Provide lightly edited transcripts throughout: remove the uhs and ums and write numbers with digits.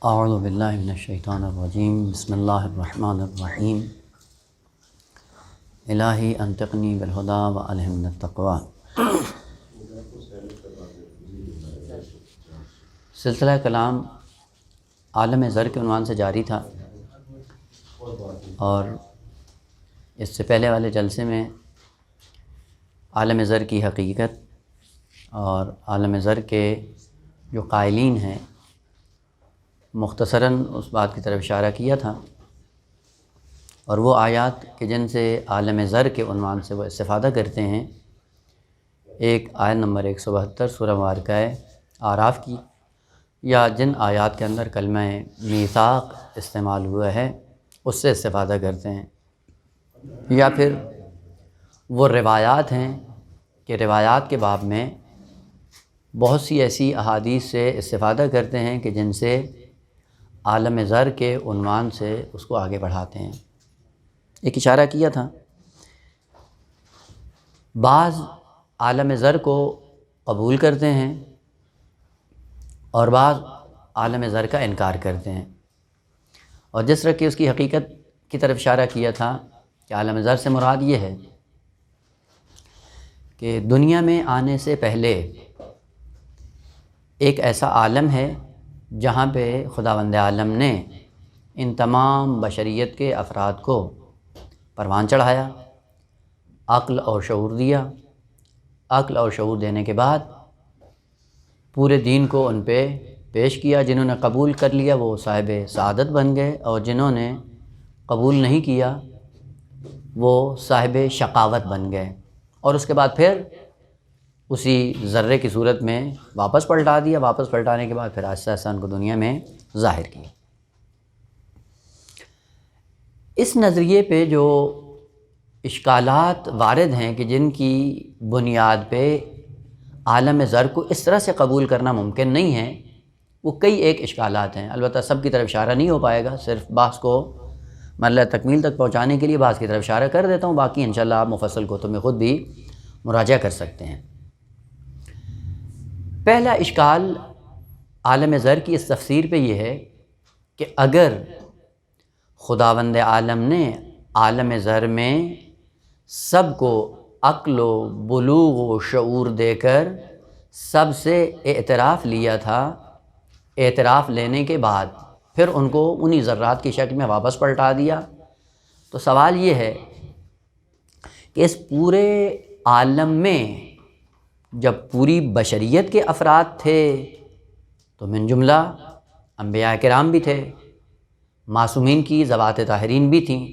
اعوذ باللہ من الشیطان الرجیم بسم اللہ الرحمن الرحیم الہی انطقنی بالہدی والہمنی التقوی۔ سلسلہ کلام عالم زر کے عنوان سے جاری تھا، اور اس سے پہلے والے جلسے میں عالم زر کی حقیقت اور عالم زر کے جو قائلین ہیں مختصراً اس بات کی طرف اشارہ کیا تھا، اور وہ آیات کہ جن سے عالم زر کے عنوان سے وہ استفادہ کرتے ہیں، ایک آیت نمبر 172 سورہ مبارکہ اعراف کی، یا جن آیات کے اندر کلمہ میثاق استعمال ہوا ہے اس سے استفادہ کرتے ہیں، یا پھر وہ روایات ہیں کہ روایات کے باب میں بہت سی ایسی احادیث سے استفادہ کرتے ہیں کہ جن سے عالم زر کے عنوان سے اس کو آگے بڑھاتے ہیں۔ ایک اشارہ کیا تھا، بعض عالم زر کو قبول کرتے ہیں اور بعض عالم زر کا انکار کرتے ہیں، اور جس طرح کہ اس کی حقیقت کی طرف اشارہ کیا تھا کہ عالم زر سے مراد یہ ہے کہ دنیا میں آنے سے پہلے ایک ایسا عالم ہے جہاں پہ خداوند عالم نے ان تمام بشریت کے افراد کو پروان چڑھایا، عقل اور شعور دیا، عقل اور شعور دینے کے بعد پورے دین کو ان پہ پیش کیا۔ جنہوں نے قبول کر لیا وہ صاحب سعادت بن گئے، اور جنہوں نے قبول نہیں کیا وہ صاحب شقاوت بن گئے، اور اس کے بعد پھر اسی ذرے کی صورت میں واپس پلٹا دیا۔ واپس پلٹانے کے بعد پھر آہستہ آہستہ ان کو دنیا میں ظاہر کیا۔ اس نظریے پہ جو اشکالات وارد ہیں کہ جن کی بنیاد پہ عالم زر کو اس طرح سے قبول کرنا ممکن نہیں ہے، وہ کئی ایک اشکالات ہیں۔ البتہ سب کی طرف اشارہ نہیں ہو پائے گا، صرف بحث کو مرحلہ تکمیل تک پہنچانے کے لیے بعض کی طرف اشارہ کر دیتا ہوں، باقی انشاءاللہ آپ مفصل کتب میں خود بھی مراجعہ کر سکتے ہیں۔ پہلا اشکال عالم زر کی اس تفسیر پہ یہ ہے کہ اگر خداوند عالم نے عالم زر میں سب کو عقل و بلوغ و شعور دے کر سب سے اعتراف لیا تھا، اعتراف لینے کے بعد پھر ان کو انہی ذرات کی شکل میں واپس پلٹا دیا، تو سوال یہ ہے کہ اس پورے عالم میں جب پوری بشریت کے افراد تھے تو من جملہ انبیاء کرام بھی تھے، معصومین کی ذوات طاہرین بھی تھیں،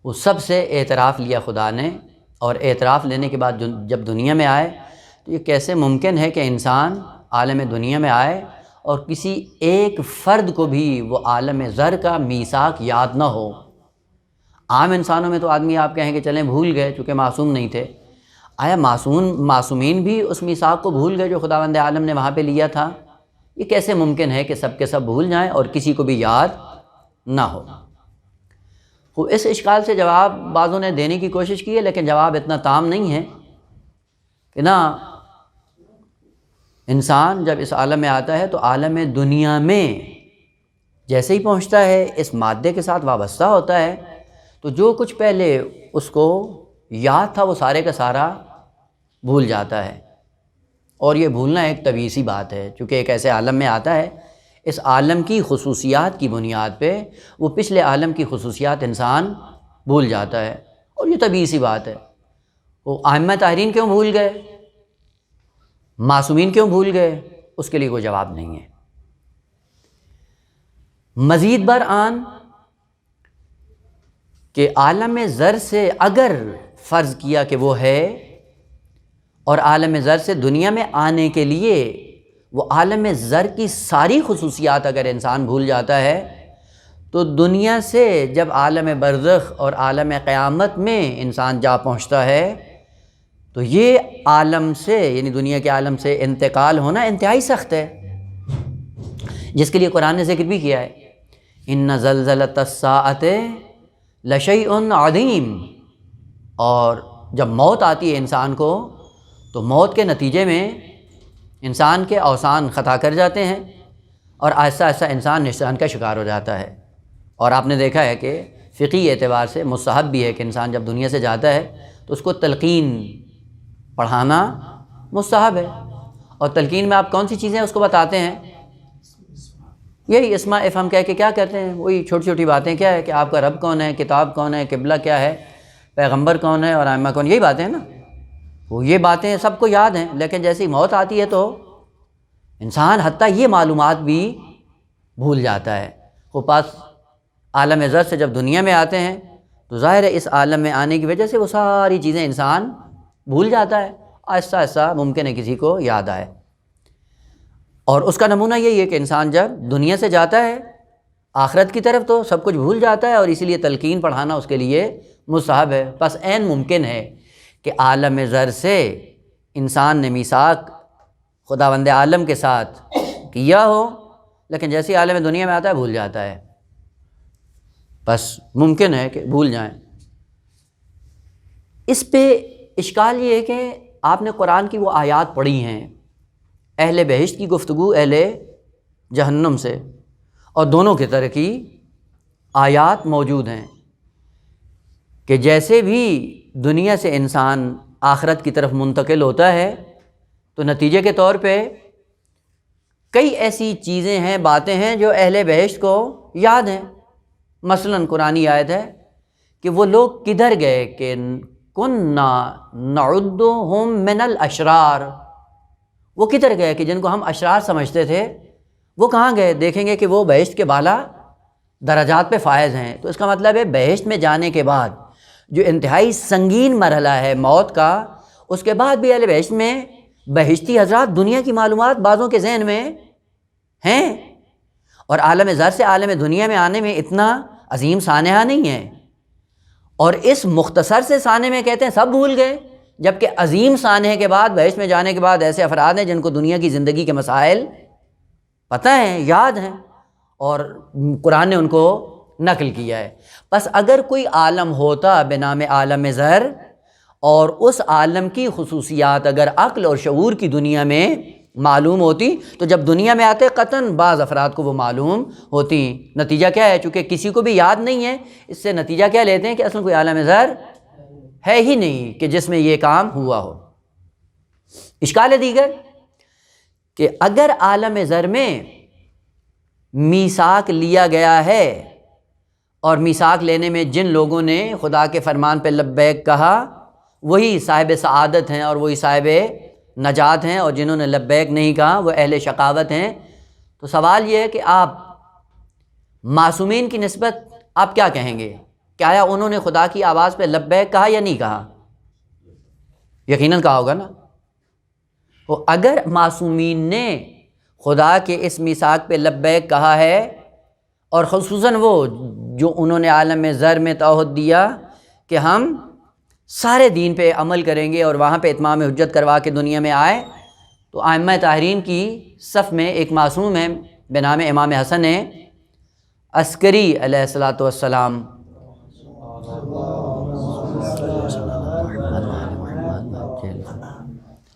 وہ سب سے اعتراف لیا خدا نے، اور اعتراف لینے کے بعد جب دنیا میں آئے تو یہ کیسے ممکن ہے کہ انسان عالم دنیا میں آئے اور کسی ایک فرد کو بھی وہ عالم زر کا میثاق یاد نہ ہو؟ عام انسانوں میں تو آدمی آپ کہیں کہ چلیں بھول گئے چونکہ معصوم نہیں تھے، آیا معصومین بھی اس میثاق کو بھول گئے جو خداوند عالم نے وہاں پہ لیا تھا؟ یہ کیسے ممکن ہے کہ سب کے سب بھول جائیں اور کسی کو بھی یاد نہ ہو؟ وہ اس اشکال سے جواب بعضوں نے دینے کی کوشش کی ہے، لیکن جواب اتنا تام نہیں ہے کہ نہ انسان جب اس عالم میں آتا ہے تو عالم دنیا میں جیسے ہی پہنچتا ہے اس مادے کے ساتھ وابستہ ہوتا ہے تو جو کچھ پہلے اس کو یاد تھا وہ سارے کا سارا بھول جاتا ہے، اور یہ بھولنا ایک طبیعی سی بات ہے، چونکہ ایک ایسے عالم میں آتا ہے اس عالم کی خصوصیات کی بنیاد پہ وہ پچھلے عالم کی خصوصیات انسان بھول جاتا ہے، اور یہ طبیعی سی بات ہے۔ وہ ائمہ طاہرین کیوں بھول گئے، معصومین کیوں بھول گئے، اس کے لیے کوئی جواب نہیں ہے۔ مزید برآن کہ عالم زر سے اگر فرض کیا کہ وہ ہے، اور عالم زر سے دنیا میں آنے کے لیے وہ عالم زر کی ساری خصوصیات اگر انسان بھول جاتا ہے تو دنیا سے جب عالم برزخ اور عالم قیامت میں انسان جا پہنچتا ہے تو یہ عالم سے یعنی دنیا کے عالم سے انتقال ہونا انتہائی سخت ہے، جس کے لیے قرآن نے ذکر بھی کیا ہے، ان زلزلۃ الساعۃ لشیء عظیم۔ اور جب موت آتی ہے انسان کو تو موت کے نتیجے میں انسان کے اوزان خطا کر جاتے ہیں، اور آہستہ آہستہ انسان نسیان کا شکار ہو جاتا ہے۔ اور آپ نے دیکھا ہے کہ فقہی اعتبار سے مستحب بھی ہے کہ انسان جب دنیا سے جاتا ہے تو اس کو تلقین پڑھانا مستحب ہے۔ اور تلقین میں آپ کون سی چیزیں اس کو بتاتے ہیں؟ یہی اسماء افہام کہہ کے کیا کرتے ہیں، وہی چھوٹی چھوٹی باتیں، کیا ہے کہ آپ کا رب کون ہے، کتاب کون ہے، قبلہ کیا ہے، پیغمبر کون ہے اور ائمہ کون، یہی باتیں ہیں نا۔ وہ یہ باتیں سب کو یاد ہیں، لیکن جیسی موت آتی ہے تو انسان حتیٰ یہ معلومات بھی بھول جاتا ہے۔ وہ پاس عالم زر سے جب دنیا میں آتے ہیں تو ظاہر ہے اس عالم میں آنے کی وجہ سے وہ ساری چیزیں انسان بھول جاتا ہے، آہستہ آہستہ ممکن ہے کسی کو یاد آئے۔ اور اس کا نمونہ یہی ہے کہ انسان جب دنیا سے جاتا ہے آخرت کی طرف تو سب کچھ بھول جاتا ہے، اور اسی لیے تلقین پڑھانا اس کے لیے مستحب ہے۔ بس عین ممکن ہے کہ عالم زر سے انسان نے میثاق خداوند عالم کے ساتھ کیا ہو، لیکن جیسے عالم دنیا میں آتا ہے بھول جاتا ہے، بس ممکن ہے کہ بھول جائیں۔ اس پہ اشکال یہ ہے کہ آپ نے قرآن کی وہ آیات پڑھی ہیں، اہل بہشت کی گفتگو اہل جہنم سے، اور دونوں کی طرح کی آیات موجود ہیں کہ جیسے بھی دنیا سے انسان آخرت کی طرف منتقل ہوتا ہے تو نتیجے کے طور پہ کئی ایسی چیزیں ہیں، باتیں ہیں جو اہل بہشت کو یاد ہیں۔ مثلاً قرآنی آیت ہے کہ وہ لوگ کدھر گئے کہ کننا نعدہم من الاشرار، وہ کدھر گئے کہ جن کو ہم اشرار سمجھتے تھے وہ کہاں گئے؟ دیکھیں گے کہ وہ بہشت کے بالا درجات پہ فائز ہیں۔ تو اس کا مطلب ہے بہشت میں جانے کے بعد جو انتہائی سنگین مرحلہ ہے موت کا، اس کے بعد بھی اہل بہشت میں بہشتی حضرات دنیا کی معلومات بعضوں کے ذہن میں ہیں، اور عالم زر سے عالم دنیا میں آنے میں اتنا عظیم سانحہ نہیں ہے، اور اس مختصر سے سانحے میں کہتے ہیں سب بھول گئے، جبکہ عظیم سانحے کے بعد بہشت میں جانے کے بعد ایسے افراد ہیں جن کو دنیا کی زندگی کے مسائل پتہ ہیں، یاد ہیں، اور قرآن نے ان کو نقل کیا ہے۔ بس اگر کوئی عالم ہوتا بنام عالم زر، اور اس عالم کی خصوصیات اگر عقل اور شعور کی دنیا میں معلوم ہوتی تو جب دنیا میں آتے قطعاً بعض افراد کو وہ معلوم ہوتی۔ نتیجہ کیا ہے؟ چونکہ کسی کو بھی یاد نہیں ہے، اس سے نتیجہ کیا لیتے ہیں کہ اصل کوئی عالم زر ہے ہی نہیں کہ جس میں یہ کام ہوا ہو۔ اشکال دیگر کہ اگر عالم زر میں میثاق لیا گیا ہے، اور میثاق لینے میں جن لوگوں نے خدا کے فرمان پہ لبیک کہا وہی صاحب سعادت ہیں اور وہی صاحب نجات ہیں، اور جنہوں نے لبیک نہیں کہا وہ اہل شقاوت ہیں، تو سوال یہ ہے کہ آپ معصومین کی نسبت آپ کیا کہیں گے؟ کیا آیا انہوں نے خدا کی آواز پہ لبیک کہا یا نہیں کہا؟ یقیناً کہا ہوگا نا۔ تو اگر معصومین نے خدا کے اس میثاق پہ لبیک کہا ہے، اور خصوصاً وہ جو انہوں نے عالم زر میں تعہد دیا کہ ہم سارے دین پہ عمل کریں گے اور وہاں پہ اتمام حجت کروا کے دنیا میں آئے، تو ائمہ طاہرین کی صف میں ایک معصوم ہے بنام امام حسن عسکری علیہ الصلاۃ والسلام۔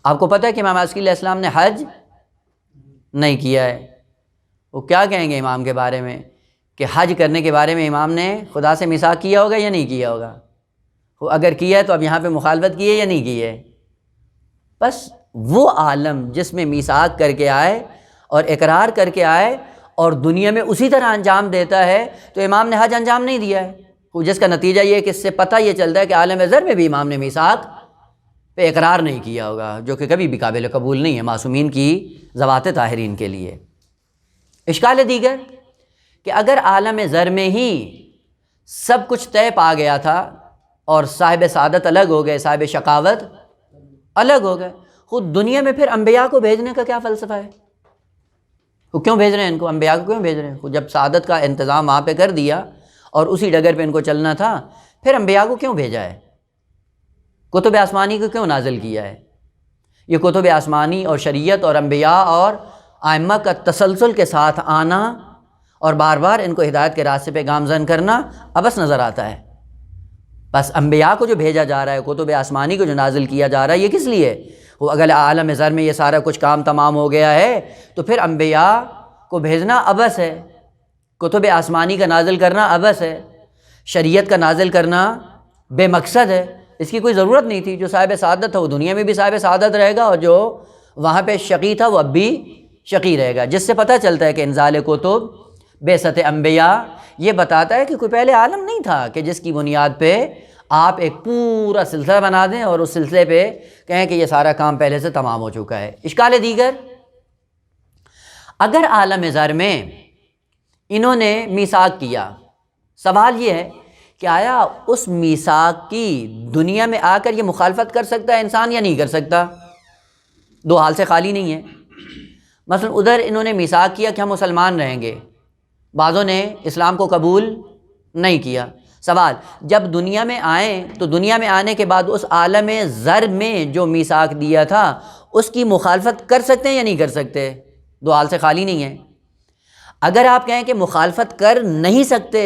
آپ کو پتہ ہے کہ امام عسکری علیہ السلام نے حج نہیں کیا ہے، وہ کیا کہیں گے امام کے بارے میں کہ حج کرنے کے بارے میں امام نے خدا سے میثاق کیا ہوگا یا نہیں کیا ہوگا؟ وہ اگر کیا ہے تو اب یہاں پہ مخالفت کی ہے یا نہیں کی ہے؟ بس وہ عالم جس میں میثاق کر کے آئے اور اقرار کر کے آئے اور دنیا میں اسی طرح انجام دیتا ہے، تو امام نے حج انجام نہیں دیا ہے، جس کا نتیجہ یہ ہے کہ اس سے پتہ یہ چلتا ہے کہ عالم زر میں بھی امام نے میثاق پہ اقرار نہیں کیا ہوگا، جو کہ کبھی بھی قابل قبول نہیں ہے معصومین کی ذوات طاہرین کے لیے۔ اشکال دیگر کہ اگر عالم زر میں ہی سب کچھ طے پا گیا تھا اور صاحب سعادت الگ ہو گئے، صاحب شقاوت الگ ہو گئے، خود دنیا میں پھر انبیاء کو بھیجنے کا کیا فلسفہ ہے؟ وہ کیوں بھیج رہے ہیں ان کو؟ انبیاء کو کیوں بھیج رہے ہیں؟ خود جب سعادت کا انتظام وہاں پہ کر دیا اور اسی ڈگر پہ ان کو چلنا تھا، پھر انبیاء کو کیوں بھیجا ہے؟ کتب آسمانی کو کیوں نازل کیا ہے؟ یہ کتب آسمانی اور شریعت اور انبیاء اور ائمہ کا تسلسل کے ساتھ آنا اور بار بار ان کو ہدایت کے راستے پہ گامزن کرنا عبث نظر آتا ہے۔ بس انبیاء کو جو بھیجا جا رہا ہے، کتب آسمانی کو جو نازل کیا جا رہا ہے، یہ کس لیے؟ وہ اگر عالم زر میں یہ سارا کچھ کام تمام ہو گیا ہے تو پھر انبیاء کو بھیجنا عبث ہے، کتب آسمانی کا نازل کرنا عبث ہے، شریعت کا نازل کرنا بے مقصد ہے، اس کی کوئی ضرورت نہیں تھی۔ جو صاحب سعادت تھا وہ دنیا میں بھی صاحب سعادت رہے گا، اور جو وہاں پہ شقی تھا وہ اب بھی شقی رہے گا۔ جس سے پتہ چلتا ہے کہ انزال کتب، بعثت انبیاء، یہ بتاتا ہے کہ کوئی پہلے عالم نہیں تھا کہ جس کی بنیاد پہ آپ ایک پورا سلسلہ بنا دیں اور اس سلسلے پہ کہیں کہ یہ سارا کام پہلے سے تمام ہو چکا ہے۔ اشکال دیگر، اگر عالم ذر میں انہوں نے میثاق کیا، سوال یہ ہے کہ آیا اس میثاق کی دنیا میں آ کر یہ مخالفت کر سکتا ہے انسان یا نہیں کر سکتا؟ دو حال سے خالی نہیں ہے۔ مثلا ادھر انہوں نے میثاق کیا کہ ہم مسلمان رہیں گے، بعضوں نے اسلام کو قبول نہیں کیا۔ سوال، جب دنیا میں آئیں تو دنیا میں آنے کے بعد اس عالم ذر میں جو میثاق دیا تھا اس کی مخالفت کر سکتے ہیں یا نہیں کر سکتے؟ دو حال سے خالی نہیں ہے۔ اگر آپ کہیں کہ مخالفت کر نہیں سکتے،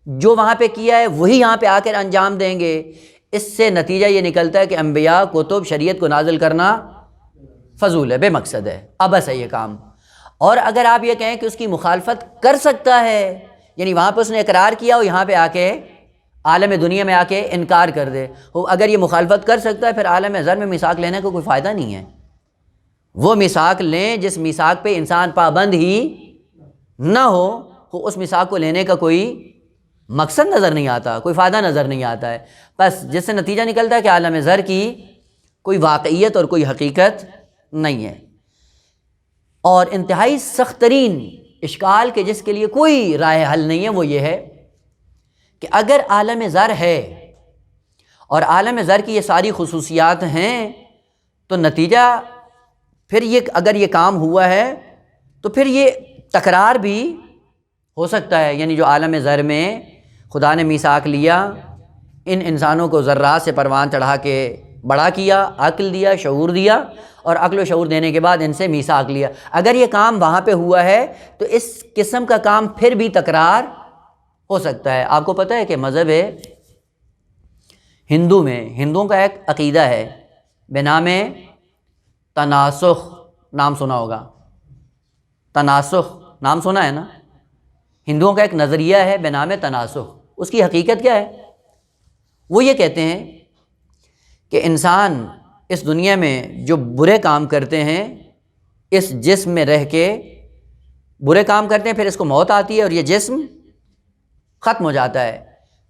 جو وہاں پہ کیا ہے وہی یہاں پہ آ کر انجام دیں گے، اس سے نتیجہ یہ نکلتا ہے کہ انبیاء، کتب، شریعت کو نازل کرنا فضول ہے، بے مقصد ہے، عبث ہے یہ کام۔ اور اگر آپ یہ کہیں کہ اس کی مخالفت کر سکتا ہے، یعنی وہاں پہ اس نے اقرار کیا اور یہاں پہ آ کے عالم دنیا میں آ کے انکار کر دے، اگر یہ مخالفت کر سکتا ہے پھر عالم ذر میں میثاق لینے کا کوئی فائدہ نہیں ہے۔ وہ میثاق لیں جس میثاق پہ انسان پابند ہی نہ ہو، اس میثاق کو لینے کا کوئی مقصد نظر نہیں آتا، کوئی فائدہ نظر نہیں آتا ہے۔ بس جس سے نتیجہ نکلتا ہے کہ عالم ذر کی کوئی واقعیت اور کوئی حقیقت نہیں ہے۔ اور انتہائی سخت ترین اشکال کہ جس کے لیے کوئی رائے حل نہیں ہے وہ یہ ہے کہ اگر عالم ذر ہے اور عالم ذر کی یہ ساری خصوصیات ہیں تو نتیجہ پھر یہ اگر یہ کام ہوا ہے تو پھر یہ تکرار بھی ہو سکتا ہے۔ یعنی جو عالم ذر میں خدا نے میثاق لیا، ان انسانوں کو ذرات سے پروان چڑھا کے بڑا کیا، عقل دیا، شعور دیا، اور عقل و شعور دینے کے بعد ان سے میثاق لیا، اگر یہ کام وہاں پہ ہوا ہے تو اس قسم کا کام پھر بھی تکرار ہو سکتا ہے۔ آپ کو پتہ ہے کہ مذہب ہندو میں، ہندوؤں کا ایک عقیدہ ہے بنام تناسخ، نام سنا ہوگا، تناسخ نام سنا ہے نا؟ ہندوؤں کا ایک نظریہ ہے بنام تناسخ۔ اس کی حقیقت کیا ہے؟ وہ یہ کہتے ہیں کہ انسان اس دنیا میں جو برے کام کرتے ہیں، اس جسم میں رہ کے برے کام کرتے ہیں، پھر اس کو موت آتی ہے اور یہ جسم ختم ہو جاتا ہے،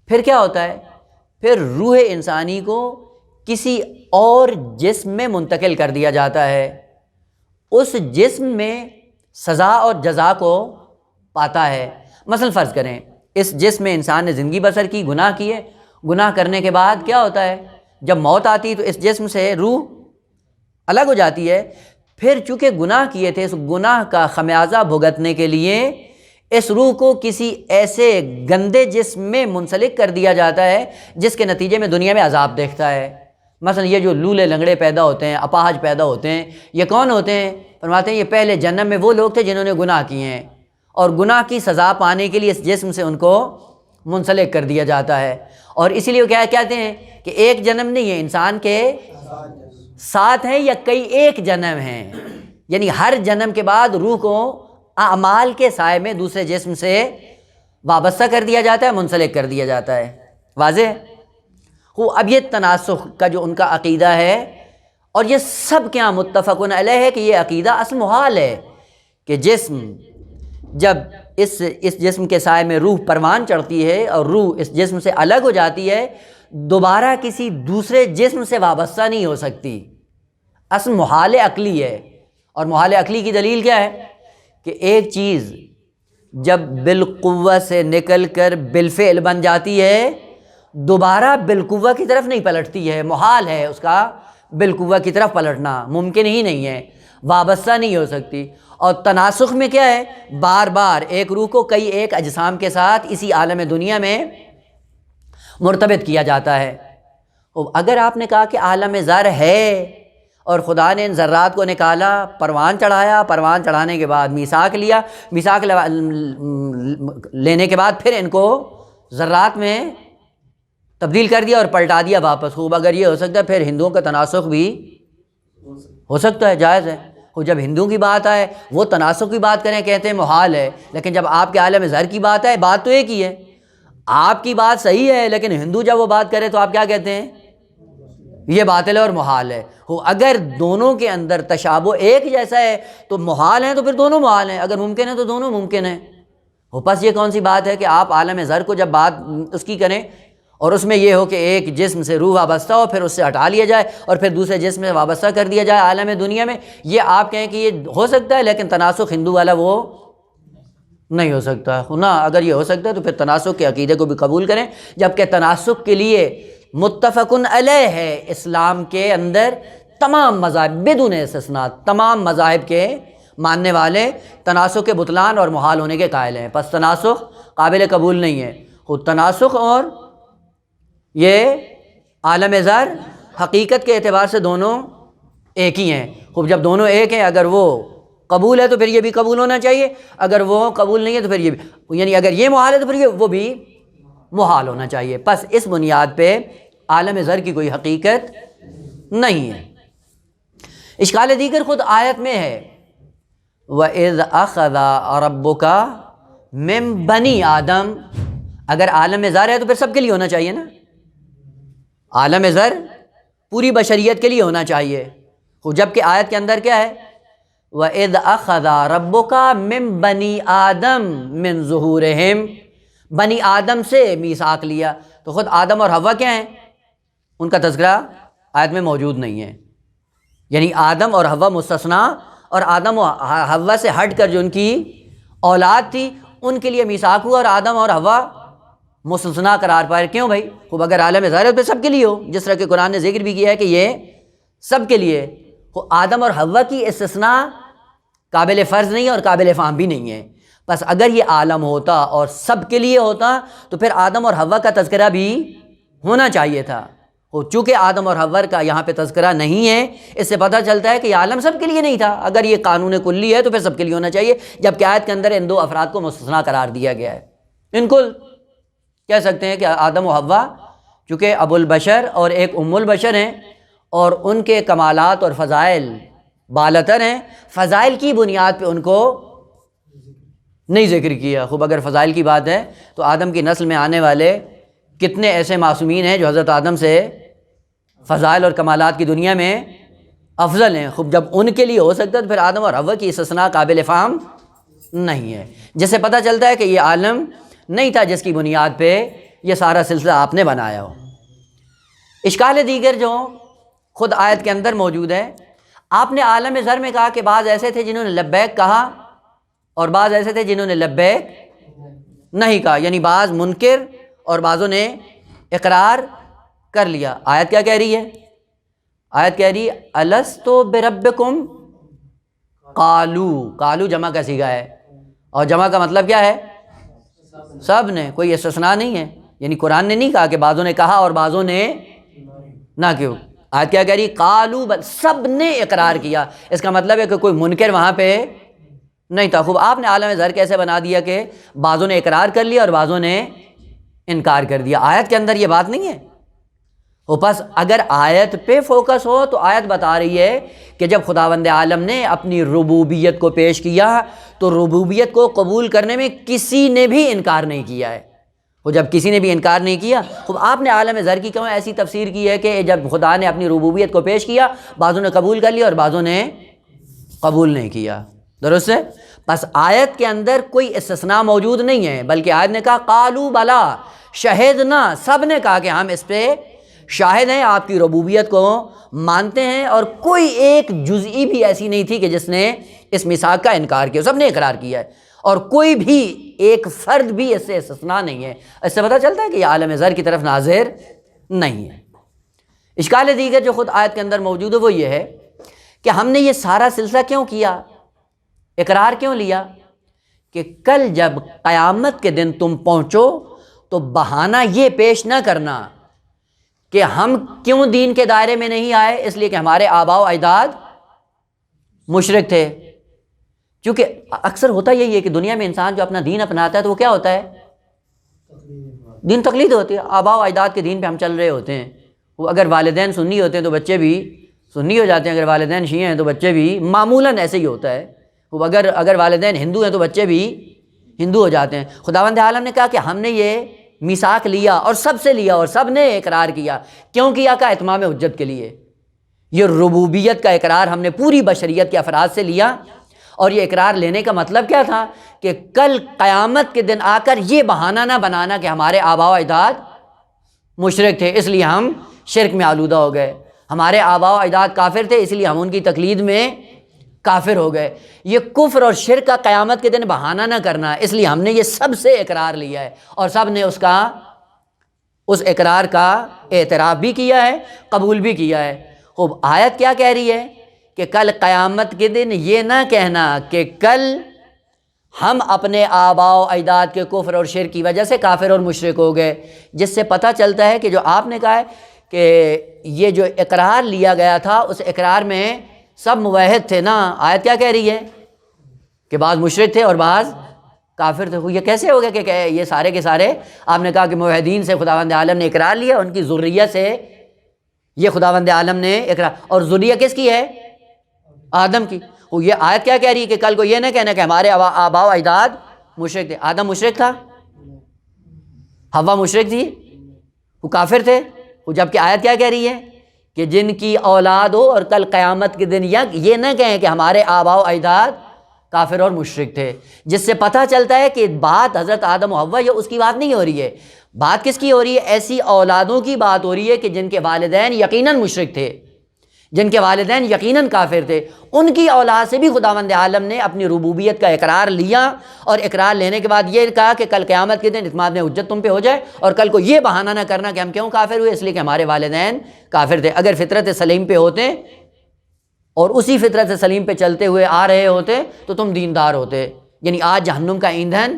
پھر کیا ہوتا ہے؟ پھر روح انسانی کو کسی اور جسم میں منتقل کر دیا جاتا ہے، اس جسم میں سزا اور جزا کو پاتا ہے۔ مثلا فرض کریں اس جسم میں انسان نے زندگی بسر کی، گناہ کیے، گناہ کرنے کے بعد کیا ہوتا ہے؟ جب موت آتی تو اس جسم سے روح الگ ہو جاتی ہے، پھر چونکہ گناہ کیے تھے، اس گناہ کا خمیازہ بھگتنے کے لیے اس روح کو کسی ایسے گندے جسم میں منسلک کر دیا جاتا ہے جس کے نتیجے میں دنیا میں عذاب دیکھتا ہے۔ مثلا یہ جو لولے لنگڑے پیدا ہوتے ہیں، اپاہج پیدا ہوتے ہیں، یہ کون ہوتے ہیں؟ فرماتے ہیں یہ پہلے جنم میں وہ لوگ تھے جنہوں نے گناہ کیے ہیں، اور گناہ کی سزا پانے کے لیے اس جسم سے ان کو منسلک کر دیا جاتا ہے۔ اور اسی لیے وہ کیا کہتے ہیں کہ ایک جنم نہیں ہے، انسان کے 7 ہیں یا کئی ایک جنم ہیں، یعنی ہر جنم کے بعد روح کو اعمال کے سائے میں دوسرے جسم سے وابستہ کر دیا جاتا ہے، منسلک کر دیا جاتا ہے۔ واضح؟ اب یہ تناسخ کا جو ان کا عقیدہ ہے، اور یہ سب کیا متفقون علیہ ہے کہ یہ عقیدہ اصل محال ہے کہ جسم جب اس جسم کے سائے میں روح پروان چڑھتی ہے اور روح اس جسم سے الگ ہو جاتی ہے، دوبارہ کسی دوسرے جسم سے وابستہ نہیں ہو سکتی، اصل محال عقلی ہے۔ اور محال عقلی کی دلیل کیا ہے؟ کہ ایک چیز جب بالقوہ سے نکل کر بالفعل بن جاتی ہے، دوبارہ بالقوہ کی طرف نہیں پلٹتی ہے، محال ہے اس کا بالقوہ کی طرف پلٹنا، ممکن ہی نہیں ہے، وابستہ نہیں ہو سکتی۔ اور تناسخ میں کیا ہے؟ بار بار ایک روح کو کئی ایک اجسام کے ساتھ اسی عالم دنیا میں مرتبط کیا جاتا ہے۔ اگر آپ نے کہا کہ عالم ذر ہے اور خدا نے ان ذرات کو نکالا، پروان چڑھایا، پروان چڑھانے کے بعد میثاق لیا، میثاق لینے کے بعد پھر ان کو ذرات میں تبدیل کر دیا اور پلٹا دیا واپس، خوب اگر یہ ہو سکتا ہے پھر ہندوؤں کا تناسخ بھی ہو سکتا ہے، جائز ہے۔ وہ جب ہندوؤں کی بات آئے وہ تناسخ کی بات کریں کہتے ہیں محال ہے، لیکن جب آپ کے عالم ذر کی بات آئے بات تو ایک ہی ہے، آپ کی بات صحیح ہے لیکن ہندو جب وہ بات کرے تو آپ کیا کہتے ہیں؟ یہ باطل ہے اور محال ہے۔ اگر دونوں کے اندر تشابہ ایک جیسا ہے تو محال ہیں، تو پھر دونوں محال ہیں، اگر ممکن ہے تو دونوں ممکن ہیں۔ بس یہ کون سی بات ہے کہ آپ عالم ذر کو جب بات اس کی کریں اور اس میں یہ ہو کہ ایک جسم سے روح وابستہ ہو پھر اس سے ہٹا لیا جائے اور پھر دوسرے جسم سے وابستہ کر دیا جائے عالم دنیا میں، یہ آپ کہیں کہ یہ ہو سکتا ہے، لیکن تناسخ ہندو والا وہ نہیں ہو سکتا نا۔ اگر یہ ہو سکتا ہے تو پھر تناسخ کے عقیدے کو بھی قبول کریں، جبکہ تناسخ کے لیے متفقن علیہ ہے اسلام کے اندر تمام مذاہب بدون استثناء، تمام مذاہب کے ماننے والے تناسخ کے بطلان اور محال ہونے کے قائل ہیں۔ پس تناسخ قابل قبول نہیں ہے۔ خود تناسخ اور یہ عالم ذر حقیقت کے اعتبار سے دونوں ایک ہی ہیں۔ خوب جب دونوں ایک ہیں، اگر وہ قبول ہے تو پھر یہ بھی قبول ہونا چاہیے، اگر وہ قبول نہیں ہے تو پھر یہ بھی، یعنی اگر یہ محال ہے تو پھر یہ وہ بھی محال ہونا چاہیے۔ پس اس بنیاد پہ عالم ذر کی کوئی حقیقت نہیں ہے۔ اشکال دیگر خود آیت میں ہے، وَإِذْ أَخَذَ رَبُّكَ مِن بَنِي آدم، اگر عالم ذر ہے تو پھر سب کے لیے ہونا چاہیے نا، عالم ذر پوری بشریت کے لیے ہونا چاہیے۔ جبکہ آیت کے اندر کیا ہے، وَإِذْ أَخَذَ رَبُّكَ مِن بَنِي آدم مِن ظُهُورِهِمْ، بنی آدم سے میثاق لیا، تو خود آدم اور حوا کیا ہیں؟ ان کا تذکرہ آیت میں موجود نہیں ہے، یعنی آدم اور حوا مستثنیٰ، اور آدم و حوا سے ہٹ کر جو ان کی اولاد تھی ان کے لیے میثاق ہوا، اور آدم اور حوا مستثنیٰ قرار پائے۔ کیوں بھائی؟ خوب اگر عالم ظاہر پہ سب کے لیے ہو، جس طرح کہ قرآن نے ذکر بھی کیا ہے کہ یہ سب کے لیے، آدم اور حوا کی استثناء قابل فرض نہیں ہے اور قابل فہم بھی نہیں ہے۔ بس اگر یہ عالم ہوتا اور سب کے لیے ہوتا تو پھر آدم اور حوا کا تذکرہ بھی ہونا چاہیے تھا۔ چونکہ آدم اور حوا کا یہاں پہ تذکرہ نہیں ہے، اس سے پتہ چلتا ہے کہ یہ عالم سب کے لیے نہیں تھا۔ اگر یہ قانون کلی ہے تو پھر سب کے لیے ہونا چاہیے، جبکہ آیت کے اندر ان دو افراد کو مستثنیٰ قرار دیا گیا ہے۔ بالکل کہہ سکتے ہیں کہ آدم و حوا چونکہ ابو البشر اور ایک ام البشر ہیں اور ان کے کمالات اور فضائل بالاتر ہیں، فضائل کی بنیاد پہ ان کو نہیں ذکر کیا۔ خوب اگر فضائل کی بات ہے تو آدم کی نسل میں آنے والے کتنے ایسے معصومین ہیں جو حضرت آدم سے فضائل اور کمالات کی دنیا میں افضل ہیں۔ خوب جب ان کے لیے ہو سکتا ہے تو پھر آدم اور حوا کی استثناء قابل فہم نہیں ہے، جس سے پتہ چلتا ہے کہ یہ عالم نہیں تھا جس کی بنیاد پہ یہ سارا سلسلہ آپ نے بنایا ہو۔ اشکال دیگر جو خود آیت کے اندر موجود ہے، آپ نے عالم ذر میں کہا کہ بعض ایسے تھے جنہوں نے لبیک کہا اور بعض ایسے تھے جنہوں نے لبیک نہیں کہا، یعنی بعض منکر اور بعضوں نے اقرار کر لیا۔ آیت کیا کہہ رہی ہے؟ آیت کہہ رہی ہے الستو بربکم، قالو جمع کا صیغہ ہے، اور جمع کا مطلب کیا ہے؟ سب نے، کوئی استثناء نہیں ہے، یعنی قرآن نے نہیں کہا کہ بعضوں نے کہا اور بعضوں نے نہ کیوں۔ آیت کیا کہہ رہی؟ قالو، سب نے اقرار کیا۔ اس کا مطلب ہے کہ کوئی منکر وہاں پہ نہیں تھا۔ خوب آپ نے عالم ذر کیسے بنا دیا کہ بعضوں نے اقرار کر لیا اور بعضوں نے انکار کر دیا؟ آیت کے اندر یہ بات نہیں ہے۔ پس اگر آیت پہ فوکس ہو تو آیت بتا رہی ہے کہ جب خداوند عالم نے اپنی ربوبیت کو پیش کیا تو ربوبیت کو قبول کرنے میں کسی نے بھی انکار نہیں کیا ہے۔ وہ جب کسی نے بھی انکار نہیں کیا، خوب آپ نے عالم ذر کی کیوں ایسی تفسیر کی ہے کہ جب خدا نے اپنی ربوبیت کو پیش کیا بعضوں نے قبول کر لیا اور بعضوں نے قبول نہیں کیا، درست ہے؟ بس آیت کے اندر کوئی استثناء موجود نہیں ہے، بلکہ آیت نے کہا قالو بلا شہدنا، سب نے کہا کہ ہم اس پہ شاہد ہیں، آپ کی ربوبیت کو مانتے ہیں، اور کوئی ایک جزئی بھی ایسی نہیں تھی کہ جس نے اس میثاق کا انکار کیا، سب نے اقرار کیا ہے، اور کوئی بھی ایک فرد بھی اس سے استثناء نہیں ہے۔ اس سے پتہ چلتا ہے کہ یہ عالم ذر کی طرف ناظر نہیں ہے۔ اشکال دیگر جو خود آیت کے اندر موجود ہے وہ یہ ہے کہ ہم نے یہ سارا سلسلہ کیوں کیا، اقرار کیوں لیا، کہ کل جب قیامت کے دن تم پہنچو تو بہانہ یہ پیش نہ کرنا کہ ہم کیوں دین کے دائرے میں نہیں آئے، اس لیے کہ ہمارے آباء و اجداد مشرک تھے۔ کیونکہ اکثر ہوتا یہی ہے کہ دنیا میں انسان جو اپنا دین اپناتا ہے تو وہ کیا ہوتا ہے؟ دین تقلید ہوتی ہے، آباء و اجداد کے دین پہ ہم چل رہے ہوتے ہیں۔ وہ اگر والدین سنی ہوتے ہیں تو بچے بھی سنی ہو جاتے ہیں، اگر والدین شیعہ ہیں تو بچے بھی معمولاً ایسے ہی ہوتا ہے، اگر والدین ہندو ہیں تو بچے بھی ہندو ہو جاتے ہیں۔ خداوند عالم نے کہا کہ ہم نے یہ میثاق لیا اور سب سے لیا اور سب نے اقرار کیا۔ کیوں کیا؟ کہ اتمام حجت کے لیے۔ یہ ربوبیت کا اقرار ہم نے پوری بشریت کے افراد سے لیا، اور یہ اقرار لینے کا مطلب کیا تھا کہ کل قیامت کے دن آ کر یہ بہانہ نہ بنانا کہ ہمارے آباء و اجداد مشرک تھے اس لیے ہم شرک میں آلودہ ہو گئے، ہمارے آباء و اجداد کافر تھے اس لیے ہم ان کی تقلید میں کافر ہو گئے۔ یہ کفر اور شرک کا قیامت کے دن بہانہ نہ کرنا، اس لیے ہم نے یہ سب سے اقرار لیا ہے، اور سب نے اس اقرار کا اعتراف بھی کیا ہے، قبول بھی کیا ہے۔ خوب، آیت کیا کہہ رہی ہے کہ کل قیامت کے دن یہ نہ کہنا کہ کل ہم اپنے آباء و اجداد کے کفر اور شرک کی وجہ سے کافر اور مشرک ہو گئے، جس سے پتہ چلتا ہے کہ جو آپ نے کہا ہے کہ یہ جو اقرار لیا گیا تھا اس اقرار میں سب موحد تھے نا۔ آیت کیا کہہ رہی ہے کہ بعض مشرک تھے اور بعض کافر تھے۔ یہ کیسے ہو گیا کہ یہ سارے کے سارے، آپ نے کہا کہ موحدین سے خداوند عالم نے اقرار لیا، ان کی ذریت سے یہ خداوند عالم نے اقرار، اور ذریت کس کی ہے؟ آدم کی۔ یہ آیت کیا کہہ رہی ہے کہ کل کو یہ نہ کہنا کہ ہمارے آباء و اجداد مشرک تھے۔ آدم مشرک تھا، حوا مشرک تھی، وہ کافر تھے۔ جبکہ آیت کیا کہہ رہی ہے کہ جن کی اولاد ہو اور کل قیامت کے دن یہ نہ کہیں کہ ہمارے آباء و اجداد کافر اور مشرک تھے، جس سے پتہ چلتا ہے کہ بات حضرت آدم و حوا یہ اس کی بات نہیں ہو رہی ہے، بات کس کی ہو رہی ہے؟ ایسی اولادوں کی بات ہو رہی ہے کہ جن کے والدین یقیناً مشرک تھے، جن کے والدین یقیناً کافر تھے، ان کی اولاد سے بھی خداوند عالم نے اپنی ربوبیت کا اقرار لیا، اور اقرار لینے کے بعد یہ کہا کہ کل قیامت کے دن اتمام حجت تم پہ ہو جائے، اور کل کو یہ بہانہ نہ کرنا کہ ہم کیوں کافر ہوئے، اس لیے کہ ہمارے والدین کافر تھے۔ اگر فطرت سلیم پہ ہوتے اور اسی فطرت سلیم پہ چلتے ہوئے آ رہے ہوتے تو تم دیندار ہوتے، یعنی آج جہنم کا ایندھن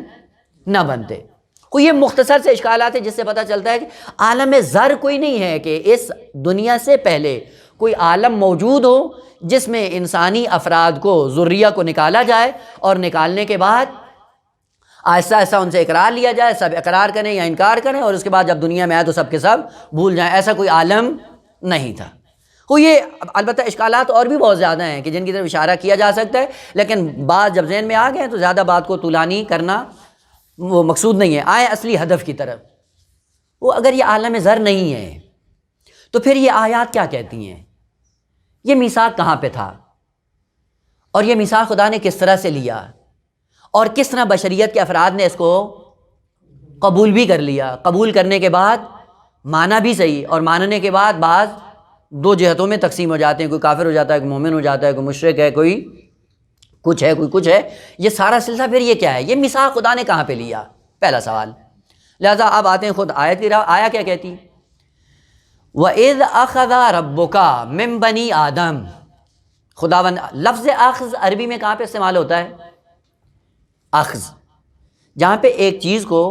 نہ بنتے۔ یہ مختصر سے اشکالات ہیں جس سے پتہ چلتا ہے کہ عالم ذر کوئی نہیں ہے کہ اس دنیا سے پہلے کوئی عالم موجود ہو جس میں انسانی افراد کو، ذریہ کو نکالا جائے، اور نکالنے کے بعد آہستہ آہستہ ان سے اقرار لیا جائے، سب اقرار کریں یا انکار کریں، اور اس کے بعد جب دنیا میں آئے تو سب کے سب بھول جائیں۔ ایسا کوئی عالم نہیں تھا۔ یہ البتہ اشکالات اور بھی بہت زیادہ ہیں کہ جن کی طرف اشارہ کیا جا سکتا ہے، لیکن بات جب ذہن میں آ گئے تو زیادہ بات کو طولانی کرنا وہ مقصود نہیں ہے۔ آئیں اصلی ہدف کی طرف۔ اگر یہ عالم ذر نہیں ہے تو پھر یہ آیات کیا کہتی ہیں؟ یہ میثاق کہاں پہ تھا، اور یہ میثاق خدا نے کس طرح سے لیا، اور کس طرح بشریت کے افراد نے اس کو قبول بھی کر لیا؟ قبول کرنے کے بعد مانا بھی صحیح، اور ماننے کے بعد بعض دو جہتوں میں تقسیم ہو جاتے ہیں، کوئی کافر ہو جاتا ہے، کوئی مومن ہو جاتا ہے، کوئی مشرک ہے، کوئی کچھ ہے، کوئی کچھ ہے۔ یہ سارا سلسلہ پھر یہ کیا ہے؟ یہ میثاق خدا نے کہاں پہ لیا؟ پہلا سوال۔ لہذا اب آتے ہیں خود آیت کی راہ۔ آیا کیا کہتی؟ وَإِذْ أَخَذَ رَبُّكَ مِن بَنِي آدَم۔ خداوند، لفظ اخذ عربی میں کہاں پہ استعمال ہوتا ہے؟ اخذ، جہاں پہ ایک چیز کو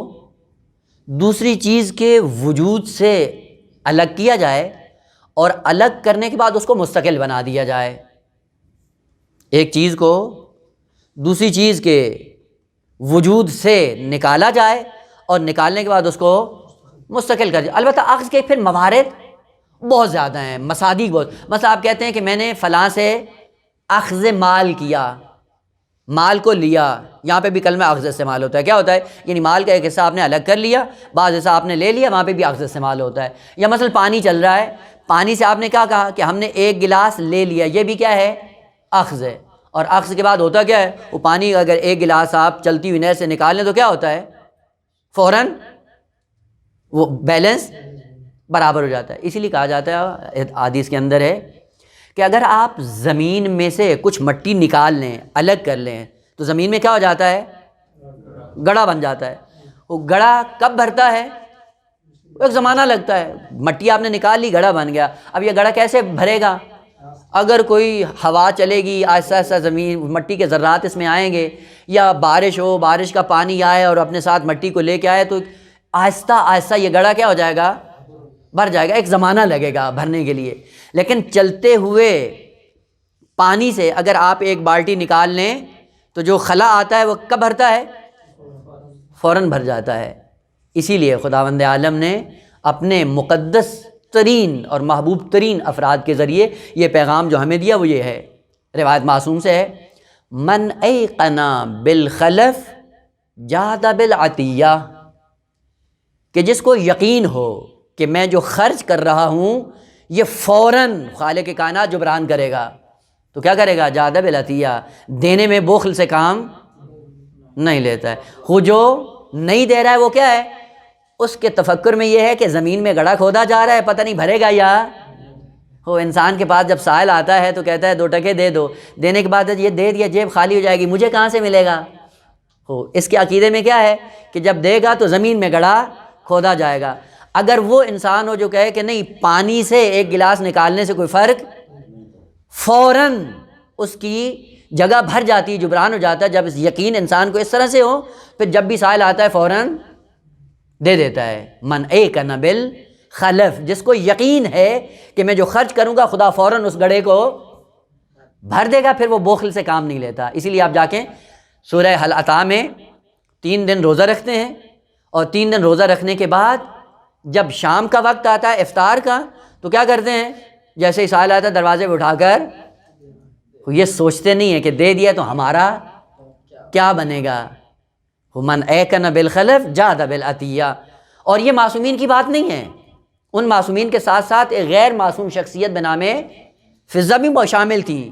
دوسری چیز کے وجود سے الگ کیا جائے اور الگ کرنے کے بعد اس کو مستقل بنا دیا جائے۔ ایک چیز کو دوسری چیز کے وجود سے نکالا جائے اور نکالنے کے بعد اس کو مستقل کر دیا۔ البتہ اخذ کے پھر موارد بہت زیادہ ہیں، مصادیق بہت۔ مثلا آپ کہتے ہیں کہ میں نے فلاں سے اخذ مال کیا، مال کو لیا، یہاں پہ بھی کلمہ اخذ استعمال ہوتا ہے۔ کیا ہوتا ہے؟ یعنی مال کا ایک حصہ آپ نے الگ کر لیا، بعض حصہ آپ نے لے لیا، وہاں پہ بھی اخذ استعمال ہوتا ہے۔ یا مثلا پانی چل رہا ہے، پانی سے آپ نے کیا کہا کہ ہم نے ایک گلاس لے لیا، یہ بھی کیا ہے؟ اخذ ہے۔ اور اخذ کے بعد ہوتا کیا ہے؟ وہ پانی اگر ایک گلاس آپ چلتی ہوئی نہر سے نکال لیں تو کیا ہوتا ہے؟ فوراً وہ بیلنس برابر ہو جاتا ہے۔ اسی لیے کہا جاتا ہے، حدیث کے اندر ہے کہ اگر آپ زمین میں سے کچھ مٹی نکال لیں، الگ کر لیں، تو زمین میں کیا ہو جاتا ہے؟ گڑھا بن جاتا ہے۔ وہ گڑھا کب بھرتا ہے؟ ایک زمانہ لگتا ہے۔ مٹی آپ نے نکال لی، گڑھا بن گیا۔ اب یہ گڑھا کیسے بھرے گا؟ اگر کوئی ہوا چلے گی، آہستہ آہستہ زمین، مٹی کے ذرات اس میں آئیں گے، یا بارش ہو، بارش کا پانی آئے اور اپنے ساتھ مٹی کو لے کے آئے، تو آہستہ آہستہ یہ گڑھا کیا ہو جائے گا؟ بھر جائے گا۔ ایک زمانہ لگے گا بھرنے کے لیے۔ لیکن چلتے ہوئے پانی سے اگر آپ ایک بالٹی نکال لیں تو جو خلا آتا ہے وہ کب بھرتا ہے؟ فوراً بھر جاتا ہے۔ اسی لیے خداوند عالم نے اپنے مقدس ترین اور محبوب ترین افراد کے ذریعے یہ پیغام جو ہمیں دیا وہ یہ ہے، روایت معصوم سے ہے، من ایقن بالخلف جاد بالعطیہ، کہ جس کو یقین ہو کہ میں جو خرچ کر رہا ہوں یہ فوراً خالق کائنات جبران کرے گا، تو کیا کرے گا؟ جاد بالعطیہ، دینے میں بخل سے کام نہیں لیتا ہے۔ وہ جو نہیں دے رہا ہے وہ کیا ہے؟ اس کے تفکر میں یہ ہے کہ زمین میں گڑھا کھودا جا رہا ہے، پتہ نہیں بھرے گا یا وہ انسان کے پاس جب سائل آتا ہے تو کہتا ہے 2 ٹکے دے دو، دینے کے بعد یہ دے دیا جیب خالی ہو جائے گی، مجھے کہاں سے ملے گا؟ اس کے عقیدے میں کیا ہے کہ جب دے گا تو زمین میں گڑھا کھودا جائے گا۔ اگر وہ انسان ہو جو کہے کہ نہیں، پانی سے 1 گلاس نکالنے سے کوئی فرق، فوراً اس کی جگہ بھر جاتی ہے، جبران ہو جاتا ہے۔ جب اس یقین انسان کو اس طرح سے ہو، پھر جب بھی سائل آتا ہے فوراً دے دیتا ہے۔ من ایقن بالخلف، جس کو یقین ہے کہ میں جو خرچ کروں گا خدا فوراً اس گڑھے کو بھر دے گا، پھر وہ بخل سے کام نہیں لیتا۔ اسی لیے آپ جا کے سورہ حل عطا میں 3 دن روزہ رکھتے ہیں، اور 3 دن روزہ رکھنے کے بعد جب شام کا وقت آتا ہے افطار کا، تو کیا کرتے ہیں؟ جیسے ہی سائل آتا ہے دروازے پہ اٹھا کر، یہ سوچتے نہیں ہیں کہ دے دیا تو ہمارا کیا بنے گا۔ من ایقن بالخلف جاد بالعطیہ۔ اور یہ معصومین کی بات نہیں ہے، ان معصومین کے ساتھ ساتھ ایک غیر معصوم شخصیت بنام فضہ بھی شامل تھی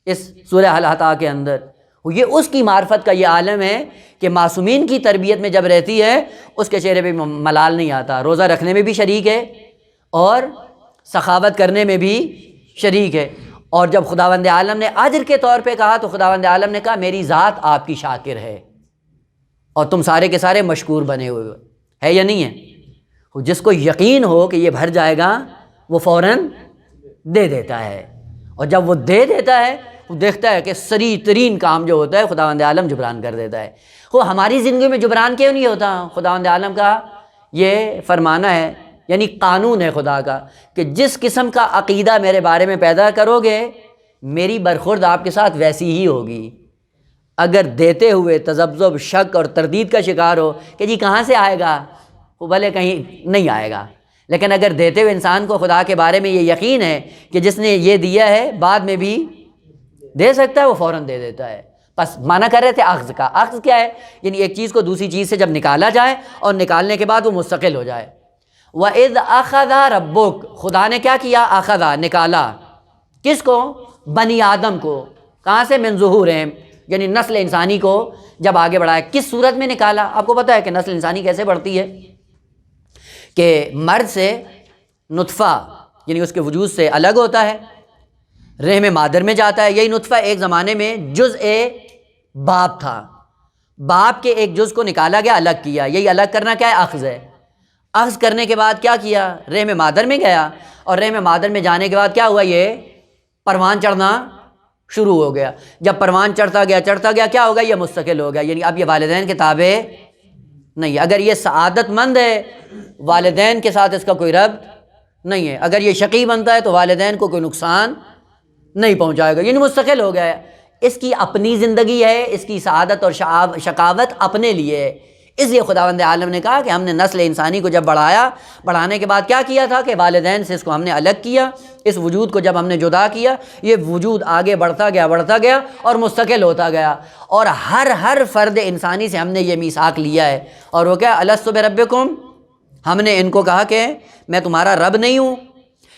اس سورہ حل عطا کے اندر۔ یہ اس کی معرفت کا یہ عالم ہے کہ معصومین کی تربیت میں جب رہتی ہے اس کے چہرے پہ ملال نہیں آتا، روزہ رکھنے میں بھی شریک ہے اور سخاوت کرنے میں بھی شریک ہے۔ اور جب خداوند عالم نے اجر کے طور پہ کہا تو خداوند عالم نے کہا میری ذات آپ کی شاکر ہے اور تم سارے کے سارے مشکور بنے ہوئے ہو، ہے یا نہیں ہے؟ جس کو یقین ہو کہ یہ بھر جائے گا وہ فوراً دے دیتا ہے، اور جب وہ دے دیتا ہے وہ دیکھتا ہے کہ سری ترین کام جو ہوتا ہے خداوند عالم جبران کر دیتا ہے۔ وہ ہماری زندگی میں جبران کیوں نہیں ہوتا؟ خداوند عالم کا یہ فرمانا ہے، یعنی قانون ہے خدا کا، کہ جس قسم کا عقیدہ میرے بارے میں پیدا کرو گے میری برخورد آپ کے ساتھ ویسی ہی ہوگی۔ اگر دیتے ہوئے تذبذب، شک اور تردید کا شکار ہو کہ جی کہاں سے آئے گا، وہ بھلے کہیں نہیں آئے گا، لیکن اگر دیتے ہوئے انسان کو خدا کے بارے میں یہ یقین ہے کہ جس نے یہ دیا ہے بعد میں بھی دے سکتا ہے، وہ فوراً دے دیتا ہے۔ بس مانا کر رہے تھے اخذ کا۔ اخذ کیا ہے؟ یعنی ایک چیز کو دوسری چیز سے جب نکالا جائے اور نکالنے کے بعد وہ مستقل ہو جائے۔ وَإِذْ أَخَذَ رَبُّكَ، خدا نے کیا کیا؟ اخذا، نکالا۔ کس کو؟ بنی آدم کو۔ کہاں سے؟ من ظہورہم، یعنی نسل انسانی کو جب آگے بڑھایا۔ کس صورت میں نکالا؟ آپ کو پتہ ہے کہ نسل انسانی کیسے بڑھتی ہے؟ کہ مرد سے نطفہ یعنی اس کے وجود سے الگ ہوتا ہے، رحم مادر میں جاتا ہے۔ یہی نطفہ ایک زمانے میں جزء باپ تھا، باپ کے ایک جز کو نکالا گیا، الگ کیا۔ یہی الگ کرنا کیا ہے؟ اخذ ہے۔ اخذ کرنے کے بعد کیا کیا؟ رحم مادر میں گیا، اور رحم مادر میں جانے کے بعد کیا ہوا؟ یہ پروان چڑھنا شروع ہو گیا۔ جب پروان چڑھتا گیا کیا ہوگا؟ یہ مستقل ہو گیا، یعنی اب یہ والدین کے تابع نہیں ہے۔ اگر یہ سعادت مند ہے والدین کے ساتھ اس کا کوئی ربط نہیں ہے، اگر یہ شقی بنتا ہے تو والدین کو کوئی نقصان نہیں پہنچائے گا، یعنی مستقل ہو گیا ہے۔ اس کی اپنی زندگی ہے، اس کی سعادت اور شقاوت اپنے لیے ہے۔ اس لیے خداوند عالم نے کہا کہ ہم نے نسل انسانی کو جب بڑھایا، بڑھانے کے بعد کیا کیا تھا کہ والدین سے اس کو ہم نے الگ کیا۔ اس وجود کو جب ہم نے جدا کیا، یہ وجود آگے بڑھتا گیا اور مستقل ہوتا گیا، اور ہر فرد انسانی سے ہم نے یہ میثاق لیا ہے۔ اور وہ کیا؟ الست بربکم، ہم نے ان کو کہا کہ میں تمہارا رب نہیں ہوں۔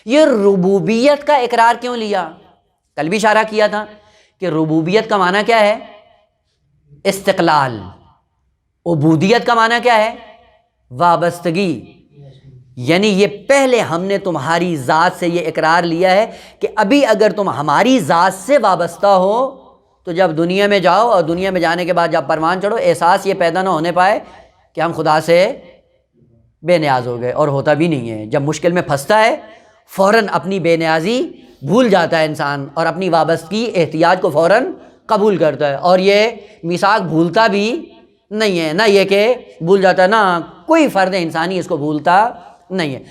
یہ ربوبیت کا اقرار کیوں لیا؟ کل بھی اشارہ کیا تھا کہ ربوبیت کا معنی کیا ہے؟ استقلال۔ عبودیت کا معنی کیا ہے؟ وابستگی۔ یعنی یہ پہلے ہم نے تمہاری ذات سے یہ اقرار لیا ہے کہ ابھی اگر تم ہماری ذات سے وابستہ ہو تو جب دنیا میں جاؤ اور دنیا میں جانے کے بعد جب پروان چڑھو، احساس یہ پیدا نہ ہونے پائے کہ ہم خدا سے بے نیاز ہو گئے، اور ہوتا بھی نہیں ہے۔ جب مشکل میں پھنستا ہے فوراً اپنی بے نیازی بھول جاتا ہے انسان، اور اپنی وابستگی احتیاج کو فوراً قبول کرتا ہے، اور یہ میثاق بھولتا بھی نہیں ہے۔ نہ یہ کہ بھول جاتا ہے، نہ کوئی فرد انسانی اس کو بھولتا نہیں ہے۔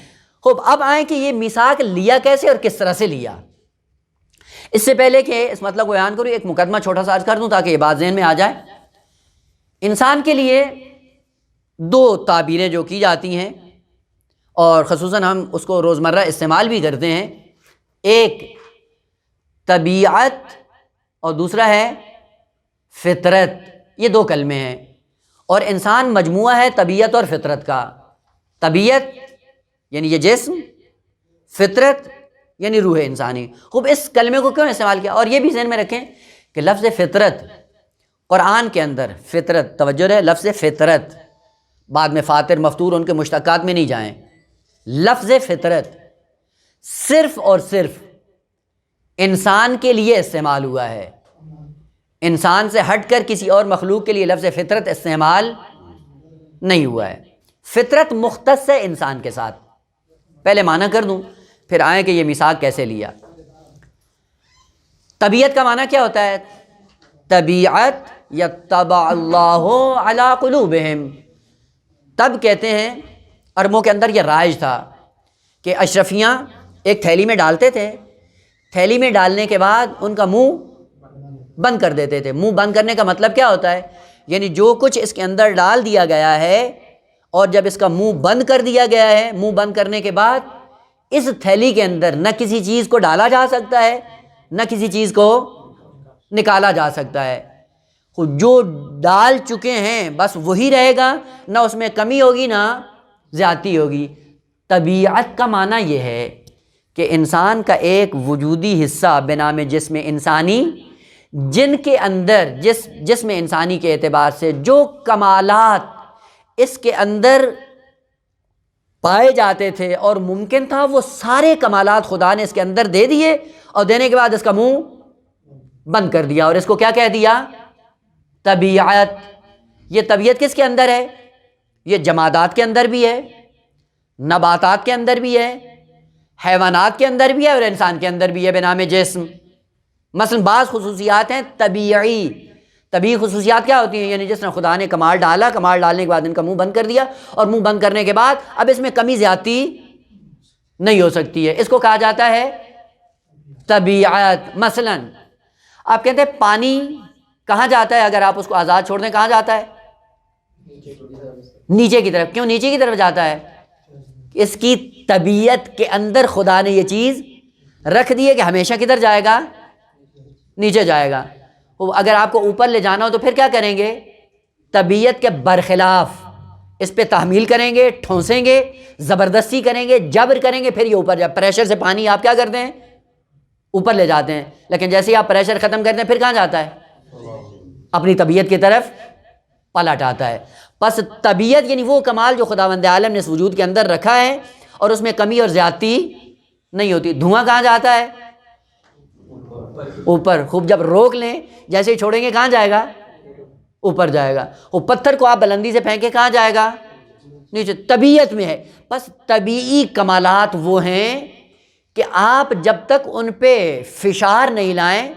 خوب، اب آئیں کہ یہ میثاق لیا کیسے اور کس طرح سے لیا۔ اس سے پہلے کہ اس مطلب کو بیان کروں، ایک مقدمہ چھوٹا سا عرض کر دوں تاکہ یہ بات ذہن میں آ جائے۔ انسان کے لیے 2 تعبیریں جو کی جاتی ہیں اور خصوصاً ہم اس کو روزمرہ استعمال بھی کرتے ہیں. ایک طبیعت اور دوسرا ہے فطرت. یہ دو کلمے ہیں، اور انسان مجموعہ ہے طبیعت اور فطرت کا. طبیعت یعنی یہ جسم، فطرت یعنی روح انسانی. خوب اس کلمے کو کیوں استعمال کیا؟ اور یہ بھی ذہن میں رکھیں کہ لفظ فطرت قرآن کے اندر، فطرت توجہ رہے، لفظ فطرت، بعد میں فاطر مفطور ان کے مشتقات میں نہیں جائیں. لفظ فطرت صرف اور صرف انسان کے لیے استعمال ہوا ہے. انسان سے ہٹ کر کسی اور مخلوق کے لیے لفظ فطرت استعمال نہیں ہوا ہے. فطرت مختص ہے انسان کے ساتھ. پہلے معنی کر دوں پھر آئیں کہ یہ میثاق کیسے لیا. طبیعت کا معنی کیا ہوتا ہے؟ طبیعت یطبع اللہ علی قلوبہم. تب کہتے ہیں، عربوں کے اندر یہ رائج تھا کہ اشرفیاں ایک تھیلی میں ڈالتے تھے، تھیلی میں ڈالنے کے بعد ان کا منہ بند کر دیتے تھے. منہ بند کرنے کا مطلب کیا ہوتا ہے؟ یعنی جو کچھ اس کے اندر ڈال دیا گیا ہے، اور جب اس کا منہ بند کر دیا گیا ہے، منہ بند کرنے کے بعد اس تھیلی کے اندر نہ کسی چیز کو ڈالا جا سکتا ہے نہ کسی چیز کو نکالا جا سکتا ہے. جو ڈال چکے ہیں بس وہی رہے گا، نہ اس میں کمی ہوگی نہ زیادتی ہوگی. طبیعت کا معنی یہ ہے کہ انسان کا ایک وجودی حصہ بنام جسم انسانی، جن کے اندر جسم انسانی کے اعتبار سے جو کمالات اس کے اندر پائے جاتے تھے اور ممکن تھا، وہ سارے کمالات خدا نے اس کے اندر دے دیے، اور دینے کے بعد اس کا منہ بند کر دیا، اور اس کو کیا کہہ دیا؟ طبیعت. یہ طبیعت کس کے اندر ہے؟ یہ جمادات کے اندر بھی ہے، نباتات کے اندر بھی ہے، حیوانات کے اندر بھی ہے، اور انسان کے اندر بھی ہے بنام جسم. مثلا بعض خصوصیات ہیں طبیعی. طبیعی خصوصیات کیا ہوتی ہیں؟ یعنی جس نے خدا نے کمال ڈالا، کمال ڈالنے کے بعد ان کا منہ بند کر دیا، اور منہ بند کرنے کے بعد اب اس میں کمی زیادتی نہیں ہو سکتی ہے. اس کو کہا جاتا ہے طبیعت. مثلا آپ کہتے ہیں پانی کہاں جاتا ہے اگر آپ اس کو آزاد چھوڑ دیں؟ کہاں جاتا ہے؟ نیچے کی طرف. کیوں نیچے کی طرف جاتا ہے؟ اس کی طبیعت کے اندر خدا نے یہ چیز رکھ دی ہے کہ ہمیشہ کدھر جائے گا؟ نیچے جائے گا. اگر آپ کو اوپر لے جانا ہو تو پھر کیا کریں گے؟ طبیعت کے برخلاف اس پہ تحمیل کریں گے، ٹھونسیں گے، زبردستی کریں گے، جبر کریں گے، پھر یہ اوپر جائے. پریشر سے پانی آپ کیا کرتے ہیں؟ اوپر لے جاتے ہیں. لیکن جیسے ہی آپ پریشر ختم کرتے ہیں پھر کہاں جاتا ہے؟ اپنی طبیعت کی طرف پلٹ آتا ہے. پس طبیعت یعنی وہ کمال جو خداوند عالم نے اس وجود کے اندر رکھا ہے، اور اس میں کمی اور زیادتی نہیں ہوتی. دھواں کہاں جاتا ہے؟ اوپر. خوب جب روک لیں، جیسے ہی چھوڑیں گے کہاں جائے گا؟ اوپر جائے گا. وہ پتھر کو آپ بلندی سے پھینکے کہاں جائے گا؟ نیچے. طبیعت میں ہے. بس طبیعی کمالات وہ ہیں کہ آپ جب تک ان پہ فشار نہیں لائیں،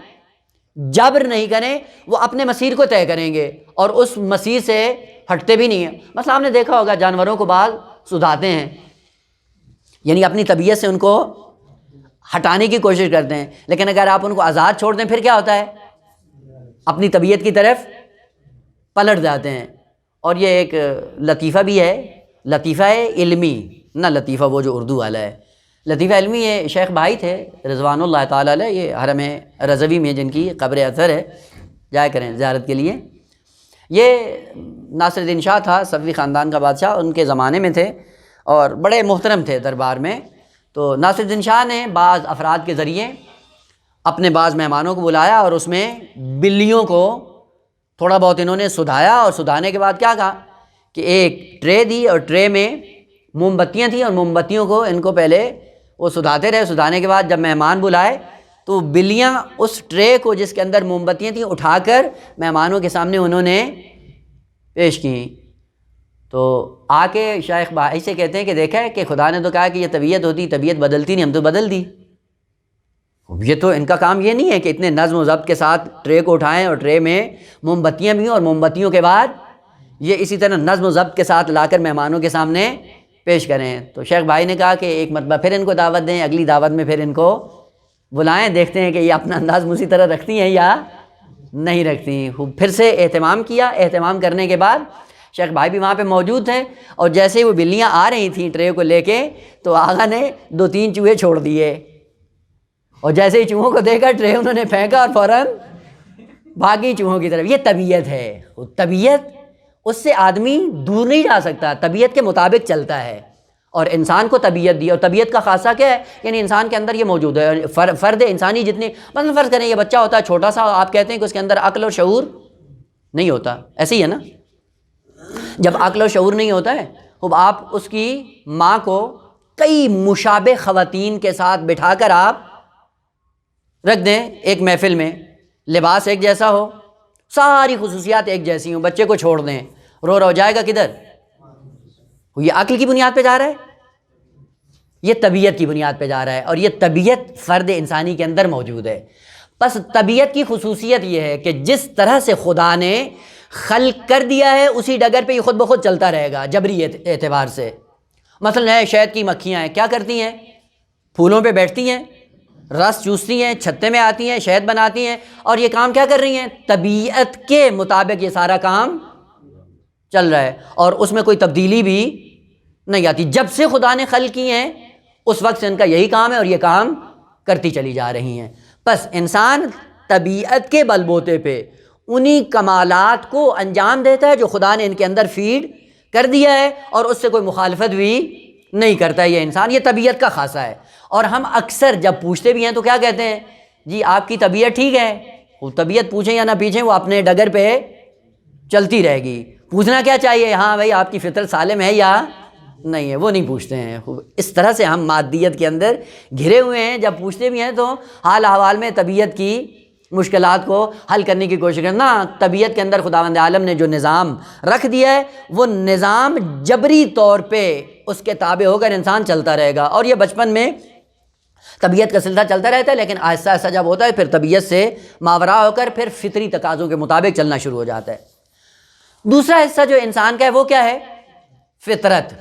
جبر نہیں کریں، وہ اپنے مسیر کو طے کریں گے اور اس مسیر سے ہٹتے بھی نہیں ہیں. مثلا آپ نے دیکھا ہوگا جانوروں کو بعض سدھاتے ہیں، یعنی اپنی طبیعت سے ان کو ہٹانے کی کوشش کرتے ہیں، لیکن اگر آپ ان کو آزاد چھوڑ دیں پھر کیا ہوتا ہے؟ اپنی طبیعت کی طرف پلٹ جاتے ہیں. اور یہ ایک لطیفہ بھی ہے، لطیفہ ہے علمی، نہ لطیفہ وہ جو اردو والا ہے. لطیفہ علمی یہ شیخ بھائی تھے رضوان اللہ تعالیٰ علیہ، یہ حرم رضوی میں جن کی قبر اثر ہے، جایا کریں زیارت کے لیے. یہ ناصر الدین شاہ تھا، صفوی خاندان کا بادشاہ، ان کے زمانے میں تھے اور بڑے محترم تھے دربار میں. تو ناصر الدین شاہ نے بعض افراد کے ذریعے اپنے بعض مہمانوں کو بلایا اور اس میں بلیوں کو تھوڑا بہت انہوں نے سدھایا، اور سدھانے کے بعد کیا کہا کہ ایک ٹرے دی اور ٹرے میں موم بتیاں تھیں، اور موم بتیوں کو ان کو پہلے وہ سدھاتے رہے. سدھانے کے بعد جب مہمان بلائے تو بلیاں اس ٹرے کو جس کے اندر موم بتیاں تھیں اٹھا کر مہمانوں کے سامنے انہوں نے پیش کیں. تو آ کے شیخ بھائی سے کہتے ہیں کہ دیکھا ہے کہ خدا نے تو کہا کہ یہ طبیعت ہوتی، طبیعت بدلتی نہیں، ہم تو بدل دی. یہ تو ان کا کام یہ نہیں ہے کہ اتنے نظم و ضبط کے ساتھ ٹرے کو اٹھائیں اور ٹرے میں موم بتیاں بھی ہوں، اور موم بتیوں کے بعد یہ اسی طرح نظم و ضبط کے ساتھ لا کر مہمانوں کے سامنے پیش کریں. تو شیخ بھائی نے کہا کہ ایک مرتبہ پھر ان کو دعوت دیں، اگلی دعوت میں پھر ان کو بلائیں، دیکھتے ہیں کہ یہ اپنا انداز اسی طرح رکھتی ہیں یا نہیں رکھتی. پھر سے اہتمام کیا. اہتمام کرنے کے بعد شیخ بھائی بھی وہاں پہ موجود تھے، اور جیسے ہی وہ بلیاں آ رہی تھیں ٹرے کو لے کے تو آغا نے 2-3 چوہے چھوڑ دیے، اور جیسے ہی چوہوں کو دیکھا ٹرے انہوں نے پھینکا اور فوراً بھاگی چوہوں کی طرف۔ یہ طبیعت ہے، طبیعت اس سے آدمی دور نہیں جا سکتا، طبیعت کے مطابق چلتا ہے، اور انسان کو طبیعت دی، اور طبیعت کا خاصہ کیا ہے؟ یعنی انسان کے اندر یہ موجود ہے، فرد انسانی جتنے، مثلا فرض کریں یہ بچہ ہوتا ہے چھوٹا سا، آپ کہتے ہیں کہ اس کے اندر عقل اور شعور نہیں ہوتا، ایسے ہی ہے نا؟ جب عقل اور شعور نہیں ہوتا ہے، اب آپ اس کی ماں کو کئی مشابہ خواتین کے ساتھ بٹھا کر آپ رکھ دیں ایک محفل میں، لباس ایک جیسا ہو، ساری خصوصیات ایک جیسی ہوں، بچے کو چھوڑ دیں، رو رو جائے گا کدھر؟ یہ عقل کی بنیاد پہ جا رہا ہے، یہ طبیعت کی بنیاد پہ جا رہا ہے، اور یہ طبیعت فرد انسانی کے اندر موجود ہے۔ پس طبیعت کی خصوصیت یہ ہے کہ جس طرح سے خدا نے خلق کر دیا ہے اسی ڈگر پہ یہ خود بخود چلتا رہے گا جبری اعتبار سے۔ مثلا ہے شہد کی مکھیاں ہیں، کیا کرتی ہیں؟ پھولوں پہ بیٹھتی ہیں، رس چوستی ہیں، چھتے میں آتی ہیں، شہد بناتی ہیں، اور یہ کام کیا کر رہی ہیں؟ طبیعت کے مطابق یہ سارا کام چل رہا ہے، اور اس میں کوئی تبدیلی بھی نہیں آتی۔ جب سے خدا نے خلق کی ہیں اس وقت سے ان کا یہی کام ہے، اور یہ کام کرتی چلی جا رہی ہیں۔ پس انسان طبیعت کے بل بوتے پہ انہی کمالات کو انجام دیتا ہے جو خدا نے ان کے اندر فیڈ کر دیا ہے، اور اس سے کوئی مخالفت بھی نہیں کرتا ہے یہ انسان، یہ طبیعت کا خاصہ ہے۔ اور ہم اکثر جب پوچھتے بھی ہیں تو کیا کہتے ہیں؟ جی آپ کی طبیعت ٹھیک ہے، وہ طبیعت پوچھیں یا نہ پوچھیں وہ اپنے ڈگر پہ چلتی رہے گی۔ پوچھنا کیا چاہیے؟ ہاں بھائی آپ کی فطرت سالم ہے یا نہیں ہے، وہ نہیں پوچھتے ہیں۔ اس طرح سے ہم مادیت کے اندر گھرے ہوئے ہیں، جب پوچھتے بھی ہیں تو حال احوال میں طبیعت کی مشکلات کو حل کرنے کی کوشش کریں۔ نہ، طبیعت کے اندر خداوند عالم نے جو نظام رکھ دیا ہے وہ نظام جبری طور پہ اس کے تابع ہو کر انسان چلتا رہے گا، اور یہ بچپن میں طبیعت کا سلسلہ چلتا رہتا ہے، لیکن آہستہ آہستہ جب ہوتا ہے پھر طبیعت سے ماورا ہو کر پھر فطری تقاضوں کے مطابق چلنا شروع ہو جاتا ہے۔ دوسرا حصہ جو انسان کا ہے وہ کیا ہے؟ فطرت۔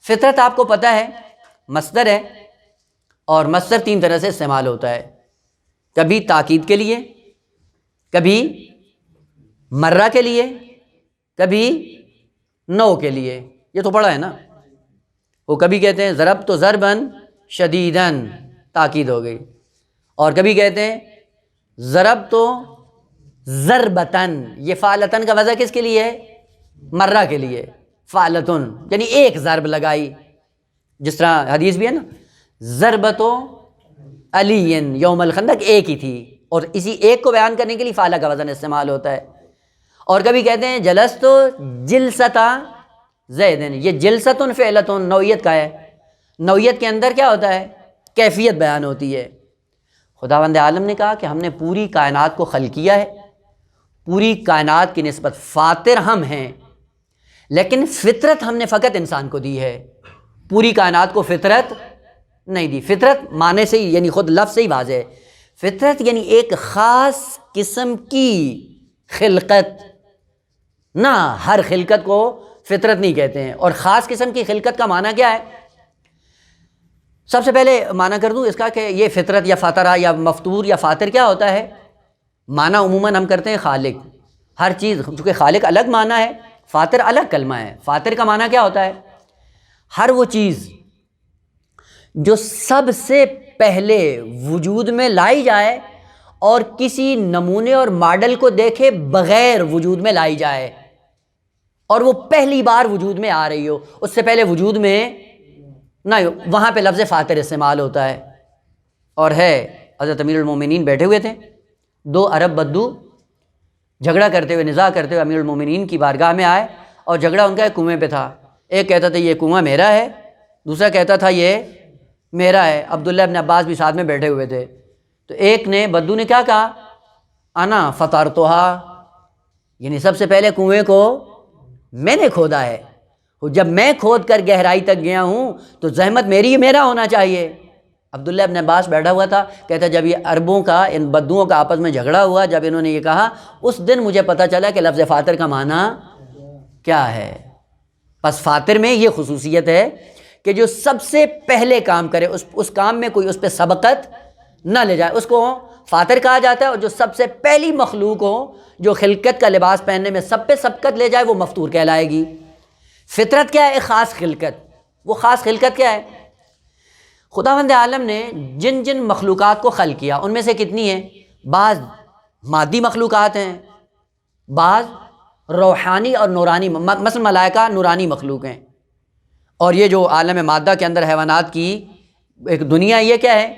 فطرت آپ کو پتہ ہے مصدر ہے، اور مصدر 3 طرح سے استعمال ہوتا ہے، کبھی تاکید کے لیے، کبھی مرہ کے لیے، کبھی نو کے لیے۔ یہ تو پڑھا ہے نا، وہ کبھی کہتے ہیں ضرب تو ضربن شدیدن، تاکید ہو گئی، اور کبھی کہتے ہیں ضرب تو ضربتن، یہ فعلتن کا وضع کس کے لیے ہے؟ مرہ کے لیے، فعلتن یعنی ایک ضرب لگائی، جس طرح حدیث بھی ہے نا ضربت علی یوم الخندق، ایک ہی تھی، اور اسی ایک کو بیان کرنے کے لیے فعلہ کا وزن استعمال ہوتا ہے۔ اور کبھی کہتے ہیں جلست جلستا زیدن، یہ جلستن فعلتن نوعیت کا ہے، نوعیت کے اندر کیا ہوتا ہے؟ کیفیت بیان ہوتی ہے۔ خداوند عالم نے کہا کہ ہم نے پوری کائنات کو خلق کیا ہے، پوری کائنات کی نسبت فاطر ہم ہیں، لیکن فطرت ہم نے فقط انسان کو دی ہے، پوری کائنات کو فطرت نہیں دی۔ فطرت معنی سے ہی یعنی خود لفظ سے ہی واضح ہے، فطرت یعنی ایک خاص قسم کی خلقت، نہ ہر خلقت کو فطرت نہیں کہتے ہیں۔ اور خاص قسم کی خلقت کا معنی کیا ہے؟ سب سے پہلے معنی کر دوں اس کا کہ یہ فطرت یا فاطرہ یا مفطور یا فاطر کیا ہوتا ہے؟ معنی عموماً ہم کرتے ہیں خالق، ہر چیز، چونکہ خالق الگ معنی ہے، فاطر الگ کلمہ ہے۔ فاطر کا معنی کیا ہوتا ہے؟ ہر وہ چیز جو سب سے پہلے وجود میں لائی جائے اور کسی نمونے اور ماڈل کو دیکھے بغیر وجود میں لائی جائے، اور وہ پہلی بار وجود میں آ رہی ہو، اس سے پہلے وجود میں نہیں، وہاں پہ لفظ فاطر استعمال ہوتا ہے۔ اور ہے حضرت امیر المومنین بیٹھے ہوئے تھے، 2 عرب بدو جھگڑا کرتے ہوئے، نزاع کرتے ہوئے امیر المومنین کی بارگاہ میں آئے، اور جھگڑا ان کا ایک کنویں پہ تھا۔ ایک کہتا تھا یہ کنواں میرا ہے، دوسرا کہتا تھا یہ میرا ہے۔ عبداللہ ابن عباس بھی ساتھ میں بیٹھے ہوئے تھے، تو ایک نے بدو نے کیا کہا؟ انا فطرتھا، یعنی سب سے پہلے کنویں کو میں نے کھودا ہے، جب میں کھود کر گہرائی تک گیا ہوں تو زحمت میرا ہونا چاہیے۔ عبداللہ ابن عباس بیٹھا ہوا تھا، کہتا جب یہ عربوں کا، ان بدوؤں کا آپس میں جھگڑا ہوا، جب انہوں نے یہ کہا اس دن مجھے پتہ چلا کہ لفظ فاطر کا معنی کیا ہے۔ پس فاطر میں یہ خصوصیت ہے کہ جو سب سے پہلے کام کرے، اس کام میں کوئی اس پہ سبقت نہ لے جائے، اس کو فاتر کہا جاتا ہے، اور جو سب سے پہلی مخلوق ہو جو خلقت کا لباس پہننے میں سب پہ سبقت لے جائے وہ مفطور کہلائے گی۔ فطرت کیا ہے؟ ایک خاص خلقت۔ وہ خاص خلقت کیا ہے؟ خداوند عالم نے جن جن مخلوقات کو خلق کیا ان میں سے کتنی ہیں؟ بعض مادی مخلوقات ہیں، بعض روحانی اور نورانی، مثلا ملائکہ نورانی مخلوق ہیں، اور یہ جو عالم مادہ کے اندر حیوانات کی ایک دنیا، یہ کیا ہے؟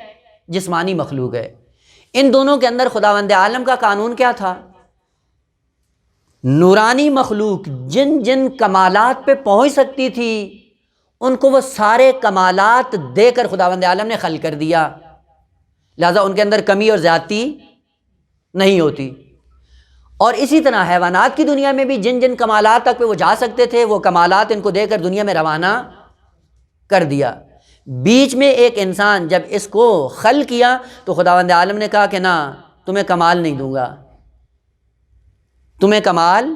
جسمانی مخلوق ہے۔ ان دونوں کے اندر خداوند عالم کا قانون کیا تھا؟ نورانی مخلوق جن جن کمالات پہ پہنچ سکتی تھی ان کو وہ سارے کمالات دے کر خداوند عالم نے خلق کر دیا، لہذا ان کے اندر کمی اور زیادتی نہیں ہوتی۔ اور اسی طرح حیوانات کی دنیا میں بھی جن جن کمالات تک پہ وہ جا سکتے تھے وہ کمالات ان کو دے کر دنیا میں روانہ کر دیا۔ بیچ میں ایک انسان جب اس کو خلق کیا تو خداوند عالم نے کہا کہ نہ، تمہیں کمال نہیں دوں گا، تمہیں کمال،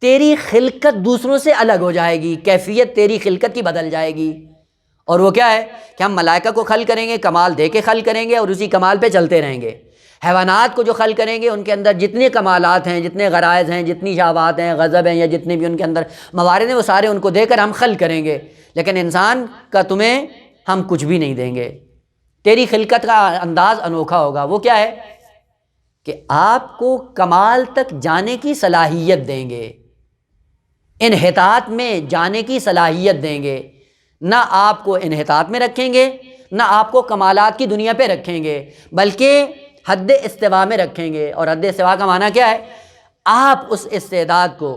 تیری خلقت دوسروں سے الگ ہو جائے گی، کیفیت تیری خلقت کی بدل جائے گی۔ اور وہ کیا ہے کہ ہم ملائکہ کو خلق کریں گے، کمال دے کے خلق کریں گے اور اسی کمال پہ چلتے رہیں گے۔ حیوانات کو جو خلق کریں گے ان کے اندر جتنے کمالات ہیں، جتنے غرائز ہیں، جتنی شہوات ہیں، غضب ہیں، یا جتنے بھی ان کے اندر موارد ہیں، وہ سارے ان کو دے کر ہم خلق کریں گے۔ لیکن انسان کا تمہیں ہم کچھ بھی نہیں دیں گے، تیری خلقت کا انداز انوکھا ہوگا۔ وہ کیا ہے کہ آپ کو کمال تک جانے کی صلاحیت دیں گے، انحطاط میں جانے کی صلاحیت دیں گے۔ نہ آپ کو انحطاط میں رکھیں گے، نہ آپ کو کمالات کی دنیا پہ رکھیں گے، بلکہ حد استوا میں رکھیں گے۔ اور حد استوا کا معنی کیا ہے؟ آپ اس استعداد کو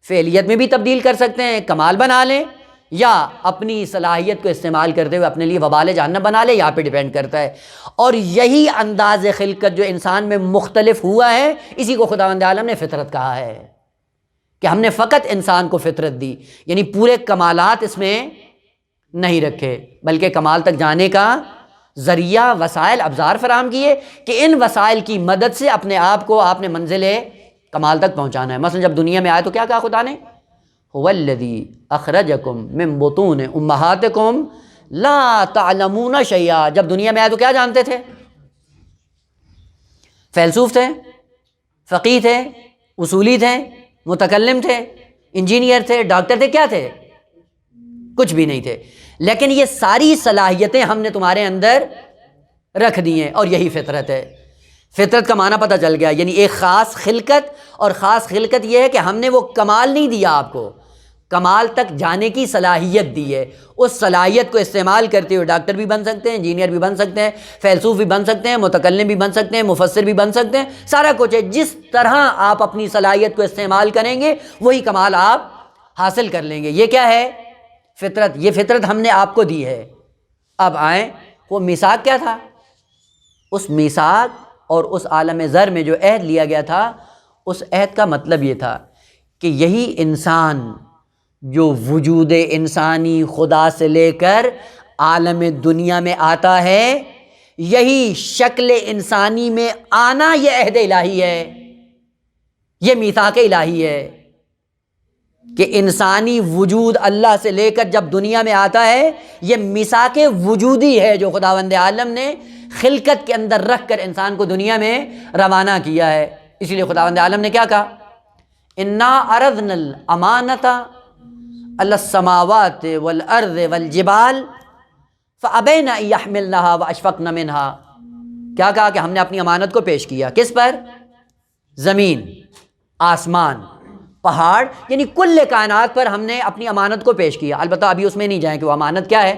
فعلیت میں بھی تبدیل کر سکتے ہیں، کمال بنا لیں، یا اپنی صلاحیت کو استعمال کرتے ہوئے اپنے لیے وبال جہنم بنا لیں، یہاں پہ ڈیپینڈ کرتا ہے۔ اور یہی انداز خلقت جو انسان میں مختلف ہوا ہے، اسی کو خداوند عالم نے فطرت کہا ہے کہ ہم نے فقط انسان کو فطرت دی، یعنی پورے کمالات اس میں نہیں رکھے، بلکہ کمال تک جانے کا ذریعہ، وسائل، ابزار فراہم کیے کہ ان وسائل کی مدد سے اپنے آپ کو آپ نے منزل کمال تک پہنچانا ہے۔ مثلا جب دنیا میں آئے تو کیا کہا خدا نے؟ هو الذی اخرجکم من بطون امہاتکم لا تعلمون شیئا۔ جب دنیا میں آئے تو کیا جانتے تھے؟ فیلسوف تھے، فقیہ تھے، اصولی تھے، متکلم تھے، انجینئر تھے، ڈاکٹر تھے، کیا تھے؟ کچھ بھی نہیں تھے۔ لیکن یہ ساری صلاحیتیں ہم نے تمہارے اندر رکھ دی ہیں، اور یہی فطرت ہے۔ فطرت کا معنی پتہ چل گیا، یعنی ایک خاص خلقت، اور خاص خلقت یہ ہے کہ ہم نے وہ کمال نہیں دیا آپ کو، کمال تک جانے کی صلاحیت دی ہے۔ اس صلاحیت کو استعمال کرتے ہوئے ڈاکٹر بھی بن سکتے ہیں، انجینئر بھی بن سکتے ہیں، فیلسوف بھی بن سکتے ہیں، متکلم بھی بن سکتے ہیں، مفسر بھی بن سکتے ہیں، سارا کچھ ہے۔ جس طرح آپ اپنی صلاحیت کو استعمال کریں گے وہی کمال آپ حاصل کر لیں گے۔ یہ کیا ہے؟ فطرت۔ یہ فطرت ہم نے آپ کو دی ہے۔ اب آئیں، وہ میثاق کیا تھا؟ اس میثاق اور اس عالم ذر میں جو عہد لیا گیا تھا، اس عہد کا مطلب یہ تھا کہ یہی انسان جو وجود انسانی خدا سے لے کر عالم دنیا میں آتا ہے، یہی شکل انسانی میں آنا یہ عہد الہی ہے، یہ میثاق الہی ہے کہ انسانی وجود اللہ سے لے کر جب دنیا میں آتا ہے، یہ میثاق وجودی ہے جو خداوند عالم نے خلقت کے اندر رکھ کر انسان کو دنیا میں روانہ کیا ہے۔ اسی لیے خداوند عالم نے کیا کہا؟ انا عرضنا الامانۃ علی السماوات والارض والجبال فابین ان یحملنها واشفقن منها۔ کیا کہا؟ کہ ہم نے اپنی امانت کو پیش کیا، کس پر؟ زمین، آسمان، پہاڑ، یعنی کل کائنات پر ہم نے اپنی امانت کو پیش کیا۔ البتہ ابھی اس میں نہیں جائیں کہ وہ امانت کیا ہے۔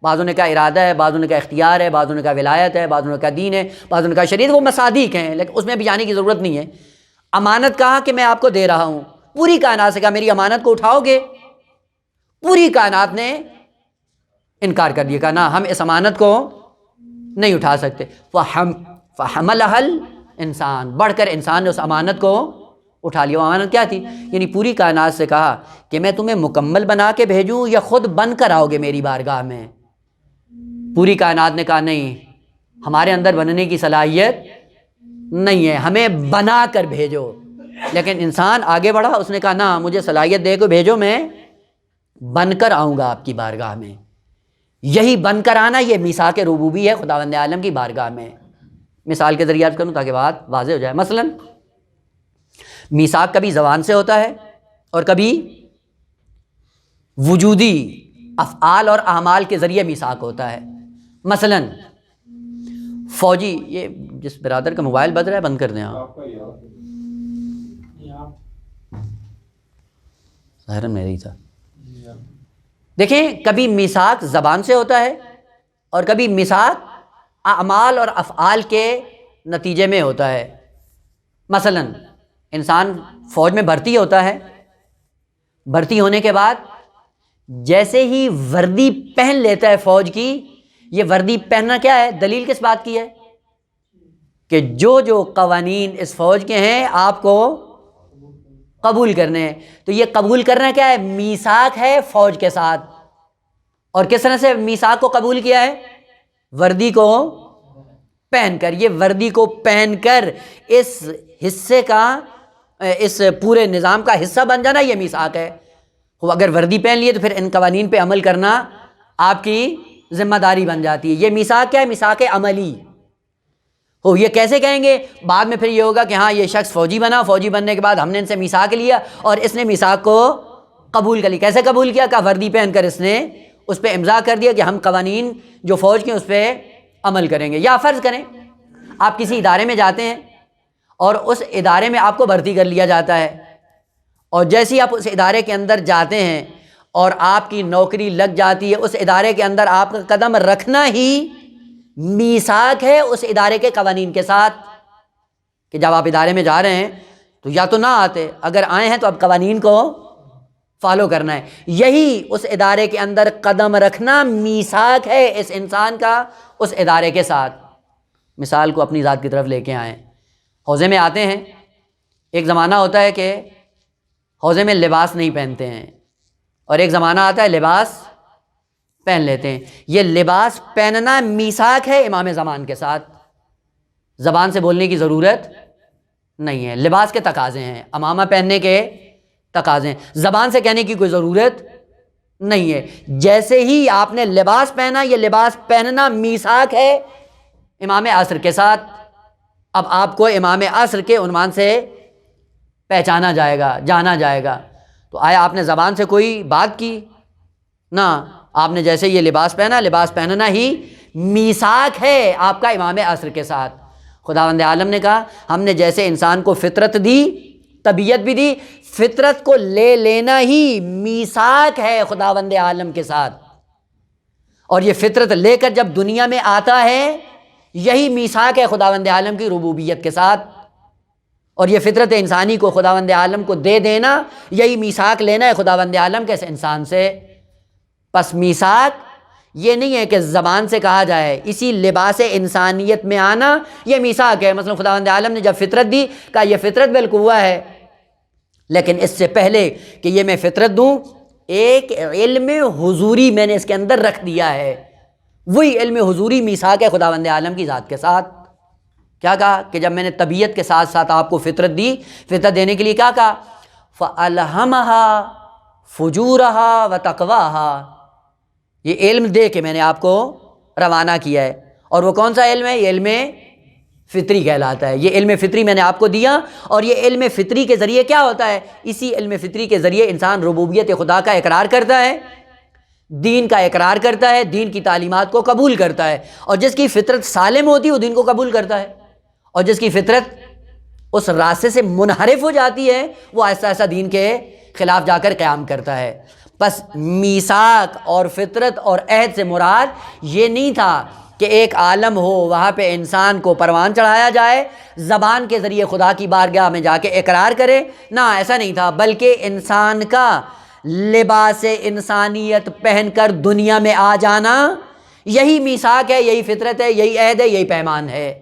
بعضوں نے کہا ارادہ ہے، بعضوں نے کہا اختیار ہے، بعضوں نے کہا ولایت ہے، بعضوں نے کہا دین ہے، بعضوں نے کہا شریعت، وہ مصادیق ہیں، لیکن اس میں بھی جانے کی ضرورت نہیں ہے۔ امانت کہا کہ میں آپ کو دے رہا ہوں، پوری کائنات سے کہا میری امانت کو اٹھاؤ گے؟ پوری کائنات نے انکار کر دیا، کہا نہ، ہم اس امانت کو نہیں اٹھا سکتے۔ فحملها الانسان، بڑھ کر انسان نے اس امانت کو اٹھا لیا۔ وہ امانت کیا تھی؟ یعنی پوری کائنات سے کہا کہ میں تمہیں مکمل بنا کے بھیجوں یا خود بن کر آؤ گے میری بارگاہ میں؟ پوری کائنات نے کہا نہیں، ہمارے اندر بننے کی صلاحیت نہیں ہے، ہمیں بنا کر بھیجو۔ لیکن انسان آگے بڑھا، اس نے کہا نہ، مجھے صلاحیت دے کے بھیجو، میں بن کر آؤں گا آپ کی بارگاہ میں۔ یہی بن کر آنا، یہ میثاق ربوبی ہے خداوند عالم کی بارگاہ میں مثال کے ذریعے عرض کروں تاکہ بات واضح ہو جائے. مثلا میثاق کبھی زبان سے ہوتا ہے اور کبھی وجودی افعال اور اعمال کے ذریعے میثاق ہوتا ہے. مثلا فوجی، یہ جس برادر کا موبائل بج رہا ہے بند کر دیں آپ. ظاہر میری تھا. دیکھیں کبھی میثاق زبان سے ہوتا ہے اور کبھی میثاق اعمال اور افعال کے نتیجے میں ہوتا ہے. مثلا انسان فوج میں بھرتی ہوتا ہے، بھرتی ہونے کے بعد جیسے ہی وردی پہن لیتا ہے فوج کی، یہ وردی پہننا کیا ہے؟ دلیل کس بات کی ہے؟ کہ جو قوانین اس فوج کے ہیں آپ کو قبول کرنے ہیں. تو یہ قبول کرنا کیا ہے؟ میثاق ہے فوج کے ساتھ. اور کس طرح سے میثاق کو قبول کیا ہے؟ وردی کو پہن کر. یہ وردی کو پہن کر اس حصے کا، اس پورے نظام کا حصہ بن جانا، یہ میثاق ہے. اگر وردی پہن لیے تو پھر ان قوانین پہ عمل کرنا آپ کی ذمہ داری بن جاتی ہے. یہ میثاق کیا ہے؟ میثاق عملی. یہ کیسے کہیں گے؟ بعد میں پھر یہ ہوگا کہ ہاں یہ شخص فوجی بنا، فوجی بننے کے بعد ہم نے ان سے میثاق لیا اور اس نے میثاق کو قبول کر لی. کیسے قبول کیا؟ کہ وردی پہن کر اس نے اس پہ امضا کر دیا کہ ہم قوانین جو فوج کے اس پہ عمل کریں گے. یا فرض کریں آپ کسی ادارے میں جاتے ہیں اور اس ادارے میں آپ کو بھرتی کر لیا جاتا ہے، اور جیسے ہی آپ اس ادارے کے اندر جاتے ہیں اور آپ کی نوکری لگ جاتی ہے، اس ادارے کے اندر آپ کا قدم رکھنا ہی میثاق ہے اس ادارے کے قوانین کے ساتھ. کہ جب آپ ادارے میں جا رہے ہیں تو یا تو نہ آتے، اگر آئے ہیں تو اب قوانین کو فالو کرنا ہے. یہی اس ادارے کے اندر قدم رکھنا میثاق ہے اس انسان کا اس ادارے کے ساتھ. مثال کو اپنی ذات کی طرف لے کے آئیں. حوضے میں آتے ہیں، ایک زمانہ ہوتا ہے کہ حوضے میں لباس نہیں پہنتے ہیں، اور ایک زمانہ آتا ہے لباس پہن لیتے ہیں. یہ لباس پہننا میثاق ہے امام زمان کے ساتھ. زبان سے بولنے کی ضرورت نہیں ہے، لباس کے تقاضے ہیں، عمامہ پہننے کے تقاضے ہیں، زبان سے کہنے کی کوئی ضرورت نہیں ہے. جیسے ہی آپ نے لباس پہنا، یہ لباس پہننا میثاق ہے امام عصر کے ساتھ. اب آپ کو امام عصر کے عنوان سے پہچانا جائے گا، جانا جائے گا. تو آیا آپ نے زبان سے کوئی بات کی؟ نہ، آپ نے جیسے یہ لباس پہنا، لباس پہننا ہی میثاق ہے آپ کا امام عصر کے ساتھ. خداوند عالم نے کہا ہم نے جیسے انسان کو فطرت دی، طبیعت بھی دی، فطرت کو لے لینا ہی میثاق ہے خداوند عالم کے ساتھ. اور یہ فطرت لے کر جب دنیا میں آتا ہے، یہی میثاق ہے خداوند عالم کی ربوبیت کے ساتھ. اور یہ فطرت انسانی کو خداوند عالم کو دے دینا، یہی میثاق لینا ہے خداوند عالم کے اس انسان سے. پس میثاق یہ نہیں ہے کہ زبان سے کہا جائے، اسی لباس انسانیت میں آنا یہ میثاق ہے. مثلا خداوند عالم نے جب فطرت دی کہا یہ فطرت بالقوہ ہے، لیکن اس سے پہلے کہ یہ میں فطرت دوں، ایک علم حضوری میں نے اس کے اندر رکھ دیا ہے. وہی علم حضوری میثاق ہے خداوند عالم کی ذات کے ساتھ. کیا کہا؟ کہ جب میں نے طبیعت کے ساتھ ساتھ آپ کو فطرت دی، فطرت دینے کے لیے کیا کہا؟ فَأَلْهَمَهَا فُجُورَهَا وَتَقْوَاهَا. یہ علم دے کے میں نے آپ کو روانہ کیا ہے. اور وہ کون سا علم ہے؟ یہ علم فطری کہلاتا ہے. یہ علم فطری میں نے آپ کو دیا، اور یہ علم فطری کے ذریعے کیا ہوتا ہے؟ اسی علم فطری کے ذریعے انسان ربوبیت خدا کا اقرار کرتا ہے، دین کا اقرار کرتا ہے، دین کی تعلیمات کو قبول کرتا ہے. اور جس کی فطرت سالم ہوتی ہے وہ دین کو قبول کرتا ہے، اور جس کی فطرت اس راستے سے منحرف ہو جاتی ہے وہ آہستہ آہستہ دین کے خلاف جا کر قیام کرتا ہے. بس میثاق اور فطرت اور عہد سے مراد یہ نہیں تھا کہ ایک عالم ہو، وہاں پہ انسان کو پروان چڑھایا جائے، زبان کے ذریعے خدا کی بارگاہ میں جا کے اقرار کرے. نہ، ایسا نہیں تھا، بلکہ انسان کا لباس انسانیت پہن کر دنیا میں آ جانا یہی میثاق ہے، یہی فطرت ہے، یہی عہد ہے، یہی پیمان ہے.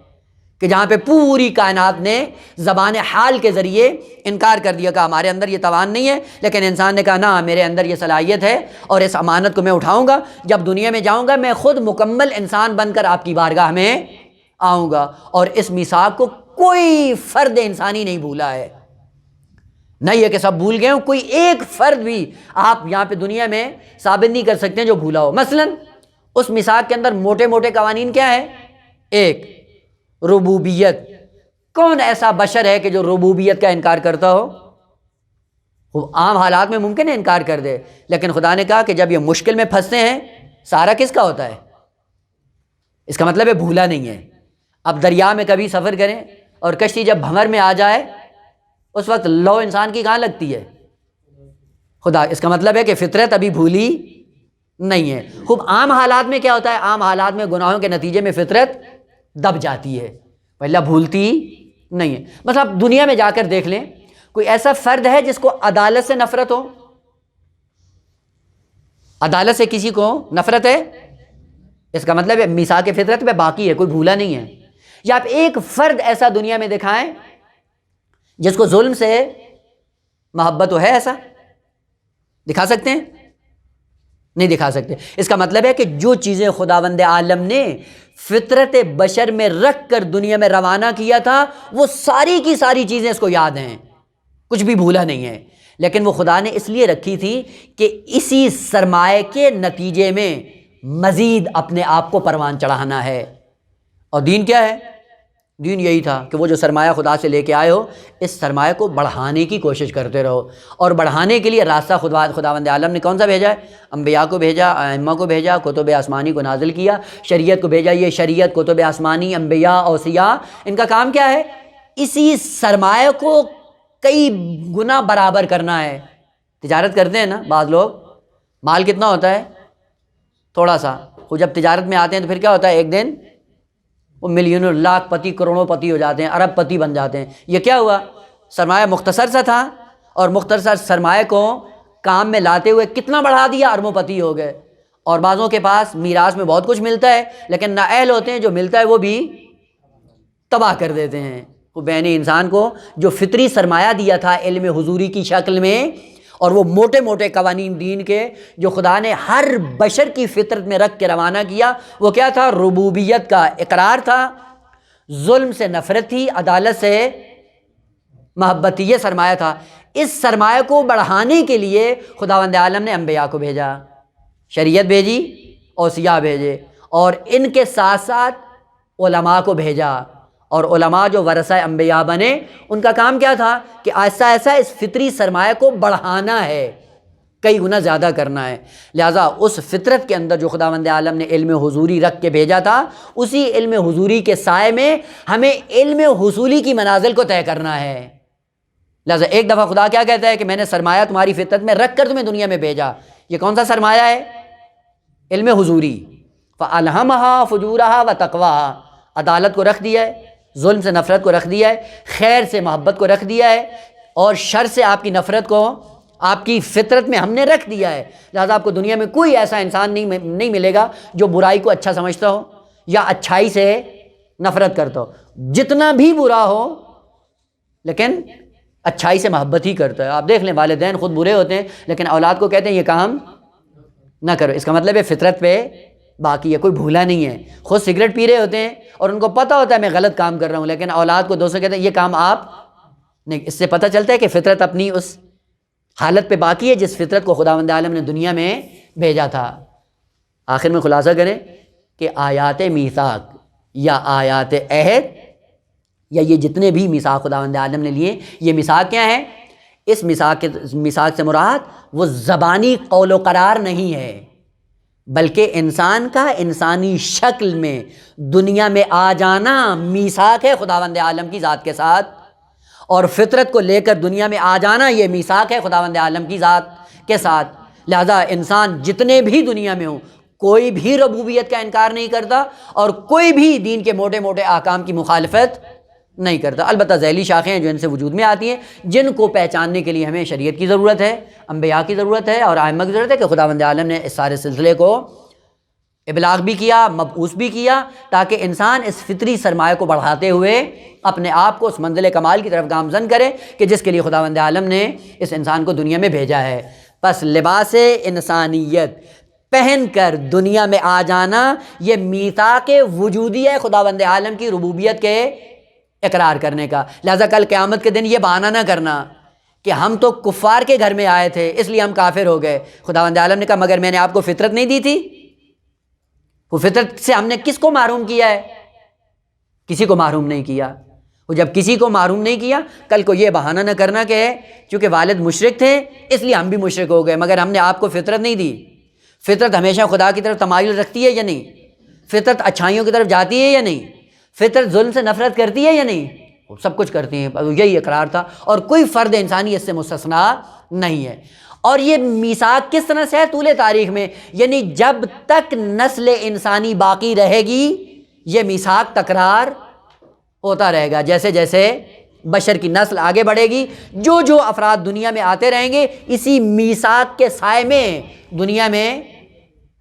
کہ جہاں پہ پوری کائنات نے زبان حال کے ذریعے انکار کر دیا کہ ہمارے اندر یہ توان نہیں ہے، لیکن انسان نے کہا نا، میرے اندر یہ صلاحیت ہے اور اس امانت کو میں اٹھاؤں گا. جب دنیا میں جاؤں گا میں خود مکمل انسان بن کر آپ کی بارگاہ میں آؤں گا. اور اس میثاق کو کوئی فرد انسانی نہیں بھولا ہے. نہ یہ کہ سب بھول گئے ہوں، کوئی ایک فرد بھی آپ یہاں پہ دنیا میں ثابت نہیں کر سکتے جو بھولا ہو. مثلا اس میثاق کے اندر موٹے موٹے قوانین کیا ہے؟ ایک، ربوبیت، کون ایسا بشر ہے کہ جو ربوبیت کا انکار کرتا ہو؟ وہ عام حالات میں ممکن ہے انکار کر دے، لیکن خدا نے کہا کہ جب یہ مشکل میں پھنستے ہیں سارا کس کا ہوتا ہے؟ اس کا مطلب ہے بھولا نہیں ہے۔ اب دریا میں کبھی سفر کریں اور کشتی جب بھنور میں آ جائے اس وقت لو انسان کی کہاں لگتی ہے؟ خدا۔ اس کا مطلب ہے کہ فطرت ابھی بھولی نہیں ہے۔ خوب عام حالات میں کیا ہوتا ہے؟ عام حالات میں گناہوں کے نتیجے میں فطرت دب جاتی ہے، پہلے بھولتی نہیں ہے۔ بس آپ دنیا میں جا کر دیکھ لیں، کوئی ایسا فرد ہے جس کو عدالت سے نفرت ہو؟ عدالت سے کسی کو نفرت ہے؟ اس کا مطلب ہے میثاق فطرت پہ باقی ہے، کوئی بھولا نہیں ہے۔ یا آپ ایک فرد ایسا دنیا میں دکھائیں جس کو ظلم سے محبت ہو، ہے ایسا؟ دکھا سکتے ہیں؟ نہیں دکھا سکتے۔ اس کا مطلب ہے کہ جو چیزیں خداوند عالم نے فطرت بشر میں رکھ کر دنیا میں روانہ کیا تھا وہ ساری کی ساری چیزیں اس کو یاد ہیں، کچھ بھی بھولا نہیں ہے، لیکن وہ خدا نے اس لیے رکھی تھی کہ اسی سرمایہ کے نتیجے میں مزید اپنے آپ کو پروان چڑھانا ہے۔ اور دین کیا ہے؟ دین یہی تھا کہ وہ جو سرمایہ خدا سے لے کے آئے ہو اس سرمایہ کو بڑھانے کی کوشش کرتے رہو، اور بڑھانے کے لیے راستہ خداوند عالم نے کون سا بھیجا ہے؟ انبیاء کو بھیجا، ائمہ کو بھیجا، کتب آسمانی کو نازل کیا، شریعت کو بھیجا۔ یہ شریعت، کتب آسمانی، انبیاء، اوصیاء، ان کا کام کیا ہے؟ اسی سرمایہ کو کئی گنا برابر کرنا ہے۔ تجارت کرتے ہیں نا بعض لوگ، مال کتنا ہوتا ہے؟ تھوڑا سا۔ وہ جب تجارت میں آتے ہیں تو پھر کیا ہوتا ہے؟ ایک دن وہ ملینوں، لاکھ پتی، کروڑوں پتی ہو جاتے ہیں، ارب پتی بن جاتے ہیں۔ یہ کیا ہوا؟ سرمایہ مختصر سا تھا اور مختصر سرمایہ کو کام میں لاتے ہوئے کتنا بڑھا دیا، اربوں پتی ہو گئے۔ اور بعضوں کے پاس میراث میں بہت کچھ ملتا ہے لیکن نااہل ہوتے ہیں، جو ملتا ہے وہ بھی تباہ کر دیتے ہیں۔ وہ بینی انسان کو جو فطری سرمایہ دیا تھا علم حضوری کی شکل میں، اور وہ موٹے موٹے قوانین دین کے جو خدا نے ہر بشر کی فطرت میں رکھ کے روانہ کیا، وہ کیا تھا؟ ربوبیت کا اقرار تھا، ظلم سے نفرت تھی، عدالت سے محبت تھی۔ یہ سرمایہ تھا۔ اس سرمایہ کو بڑھانے کے لیے خداوند عالم نے انبیاء کو بھیجا، شریعت بھیجی، اوصیاء بھیجے، اور ان کے ساتھ ساتھ علماء کو بھیجا۔ اور علماء جو ورثہ انبیاء بنے، ان کا کام کیا تھا؟ کہ ایسا ایسا اس فطری سرمایہ کو بڑھانا ہے، کئی گنا زیادہ کرنا ہے۔ لہٰذا اس فطرت کے اندر جو خداوند عالم نے علم حضوری رکھ کے بھیجا تھا، اسی علم حضوری کے سائے میں ہمیں علم حصولی کی منازل کو طے کرنا ہے۔ لہٰذا ایک دفعہ خدا کیا کہتا ہے کہ میں نے سرمایہ تمہاری فطرت میں رکھ کر تمہیں دنیا میں بھیجا۔ یہ کون سا سرمایہ ہے؟ علم حضوری۔ فَأَلْهَمَهَا فُجُورَهَا وَتَقْوَاهَا، عدالت کو رکھ دیا ہے، ظلم سے نفرت کو رکھ دیا ہے، خیر سے محبت کو رکھ دیا ہے، اور شر سے آپ کی نفرت کو آپ کی فطرت میں ہم نے رکھ دیا ہے۔ لہٰذا آپ کو دنیا میں کوئی ایسا انسان نہیں ملے گا جو برائی کو اچھا سمجھتا ہو یا اچھائی سے نفرت کرتا ہو، جتنا بھی برا ہو لیکن اچھائی سے محبت ہی کرتا ہے۔ آپ دیکھ لیں والدین خود برے ہوتے ہیں لیکن اولاد کو کہتے ہیں یہ کام نہ کرو۔ اس کا مطلب ہے فطرت پہ باقی ہے، کوئی بھولا نہیں ہے۔ خود سگریٹ پی رہے ہوتے ہیں اور ان کو پتہ ہوتا ہے میں غلط کام کر رہا ہوں، لیکن اولاد کو دوستوں کہتے ہیں یہ کام آپ نہیں۔ اس سے پتہ چلتا ہے کہ فطرت اپنی اس حالت پہ باقی ہے جس فطرت کو خداوند عالم نے دنیا میں بھیجا تھا۔ آخر میں خلاصہ کریں کہ آیات میثاق یا آیات عہد یا یہ جتنے بھی میثاق خداوند عالم نے لیے، یہ میثاق کیا ہے؟ اس میثاق سے مراد وہ زبانی قول و قرار نہیں ہے، بلکہ انسان کا انسانی شکل میں دنیا میں آ جانا میثاق ہے خداوند عالم کی ذات کے ساتھ، اور فطرت کو لے کر دنیا میں آ جانا یہ میثاق ہے خداوند عالم کی ذات کے ساتھ۔ لہذا انسان جتنے بھی دنیا میں ہوں کوئی بھی ربوبیت کا انکار نہیں کرتا اور کوئی بھی دین کے موٹے موٹے احکام کی مخالفت نہیں کرتا۔ البتہ ذیلی شاخیں ہیں جو ان سے وجود میں آتی ہیں، جن کو پہچاننے کے لیے ہمیں شریعت کی ضرورت ہے، انبیاء کی ضرورت ہے اور ائمہ کی ضرورت ہے کہ خداوند عالم نے اس سارے سلسلے کو ابلاغ بھی کیا، مبعوث بھی کیا، تاکہ انسان اس فطری سرمایہ کو بڑھاتے ہوئے اپنے آپ کو اس منزل کمال کی طرف گامزن کرے کہ جس کے لیے خداوند عالم نے اس انسان کو دنیا میں بھیجا ہے۔ پس لباس انسانیت پہن کر دنیا میں آ جانا یہ میثاق وجودی ہے خداوند عالم کی ربوبیت کے اقرار کرنے کا۔ لہذا کل قیامت کے دن یہ بہانہ نہ کرنا کہ ہم تو کفار کے گھر میں آئے تھے اس لیے ہم کافر ہو گئے۔ خداوند عالم نے کہا مگر میں نے آپ کو فطرت نہیں دی تھی؟ وہ فطرت سے ہم نے کس کو محروم کیا ہے؟ کسی کو محروم نہیں کیا۔ وہ جب کسی کو محروم نہیں کیا، کل کو یہ بہانہ نہ کرنا کہ چونکہ والد مشرک تھے اس لیے ہم بھی مشرک ہو گئے، مگر ہم نے آپ کو فطرت نہیں دی۔ فطرت ہمیشہ خدا کی طرف تمایل رکھتی ہے یا نہیں؟ فطرت اچھائیوں کی طرف جاتی ہے یا نہیں؟ فطرت ظلم سے نفرت کرتی ہے یا نہیں؟ وہ سب کچھ کرتی ہیں، یہی اقرار تھا، اور کوئی فرد انسانی اس سے مستثنا نہیں ہے۔ اور یہ میثاق کس طرح سے ہے طول تاریخ میں؟ یعنی جب تک نسل انسانی باقی رہے گی یہ میثاق تکرار ہوتا رہے گا۔ جیسے جیسے بشر کی نسل آگے بڑھے گی، جو جو افراد دنیا میں آتے رہیں گے اسی میثاق کے سائے میں دنیا میں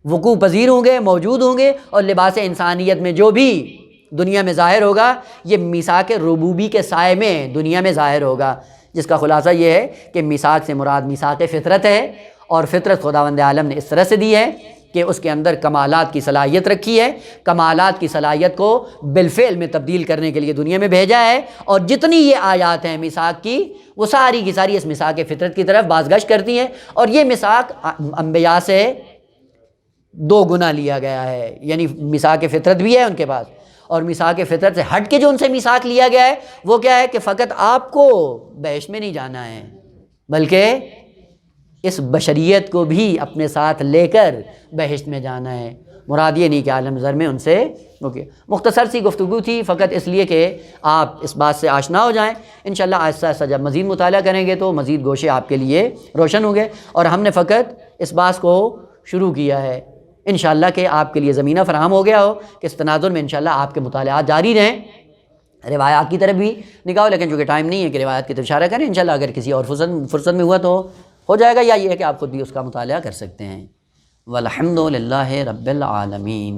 وقوع پذیر ہوں گے، موجود ہوں گے، اور لباس انسانیت میں جو بھی دنیا میں ظاہر ہوگا یہ میثاق ربوبی کے سائے میں دنیا میں ظاہر ہوگا، جس کا خلاصہ یہ ہے کہ میثاق سے مراد میثاق فطرت ہے، اور فطرت خداوند عالم نے اس طرح سے دی ہے کہ اس کے اندر کمالات کی صلاحیت رکھی ہے، کمالات کی صلاحیت کو بالفعل میں تبدیل کرنے کے لیے دنیا میں بھیجا ہے، اور جتنی یہ آیات ہیں میثاق کی وہ ساری کی ساری اس میثاق فطرت کی طرف بازگشت کرتی ہیں، اور یہ میثاق انبیاء سے 2 گنا لیا گیا ہے، یعنی میثاق فطرت بھی ہے ان کے پاس، اور میثاق فطرت سے ہٹ کے جو ان سے میثاق لیا گیا ہے وہ کیا ہے کہ فقط آپ کو بہشت میں نہیں جانا ہے بلکہ اس بشریت کو بھی اپنے ساتھ لے کر بہشت میں جانا ہے۔ مراد یہ نہیں کہ عالم ذر میں ان سے مختصر سی گفتگو تھی، فقط اس لیے کہ آپ اس بات سے آشنا ہو جائیں۔ انشاءاللہ آہستہ آہستہ جب مزید مطالعہ کریں گے تو مزید گوشے آپ کے لیے روشن ہوں گے، اور ہم نے فقط اس بات کو شروع کیا ہے انشاءاللہ کہ آپ کے لیے زمینہ فراہم ہو گیا ہو کہ اس تناظر میں انشاءاللہ آپ کے مطالعات جاری رہیں، روایات کی طرف بھی نگاہ ہو، لیکن چونکہ ٹائم نہیں ہے کہ روایات کی طرف اشارہ کریں، انشاءاللہ اگر کسی اور فرصت میں ہوا تو ہو جائے گا، یا یہ ہے کہ آپ خود بھی اس کا مطالعہ کر سکتے ہیں۔ والحمد للہ رب العالمین۔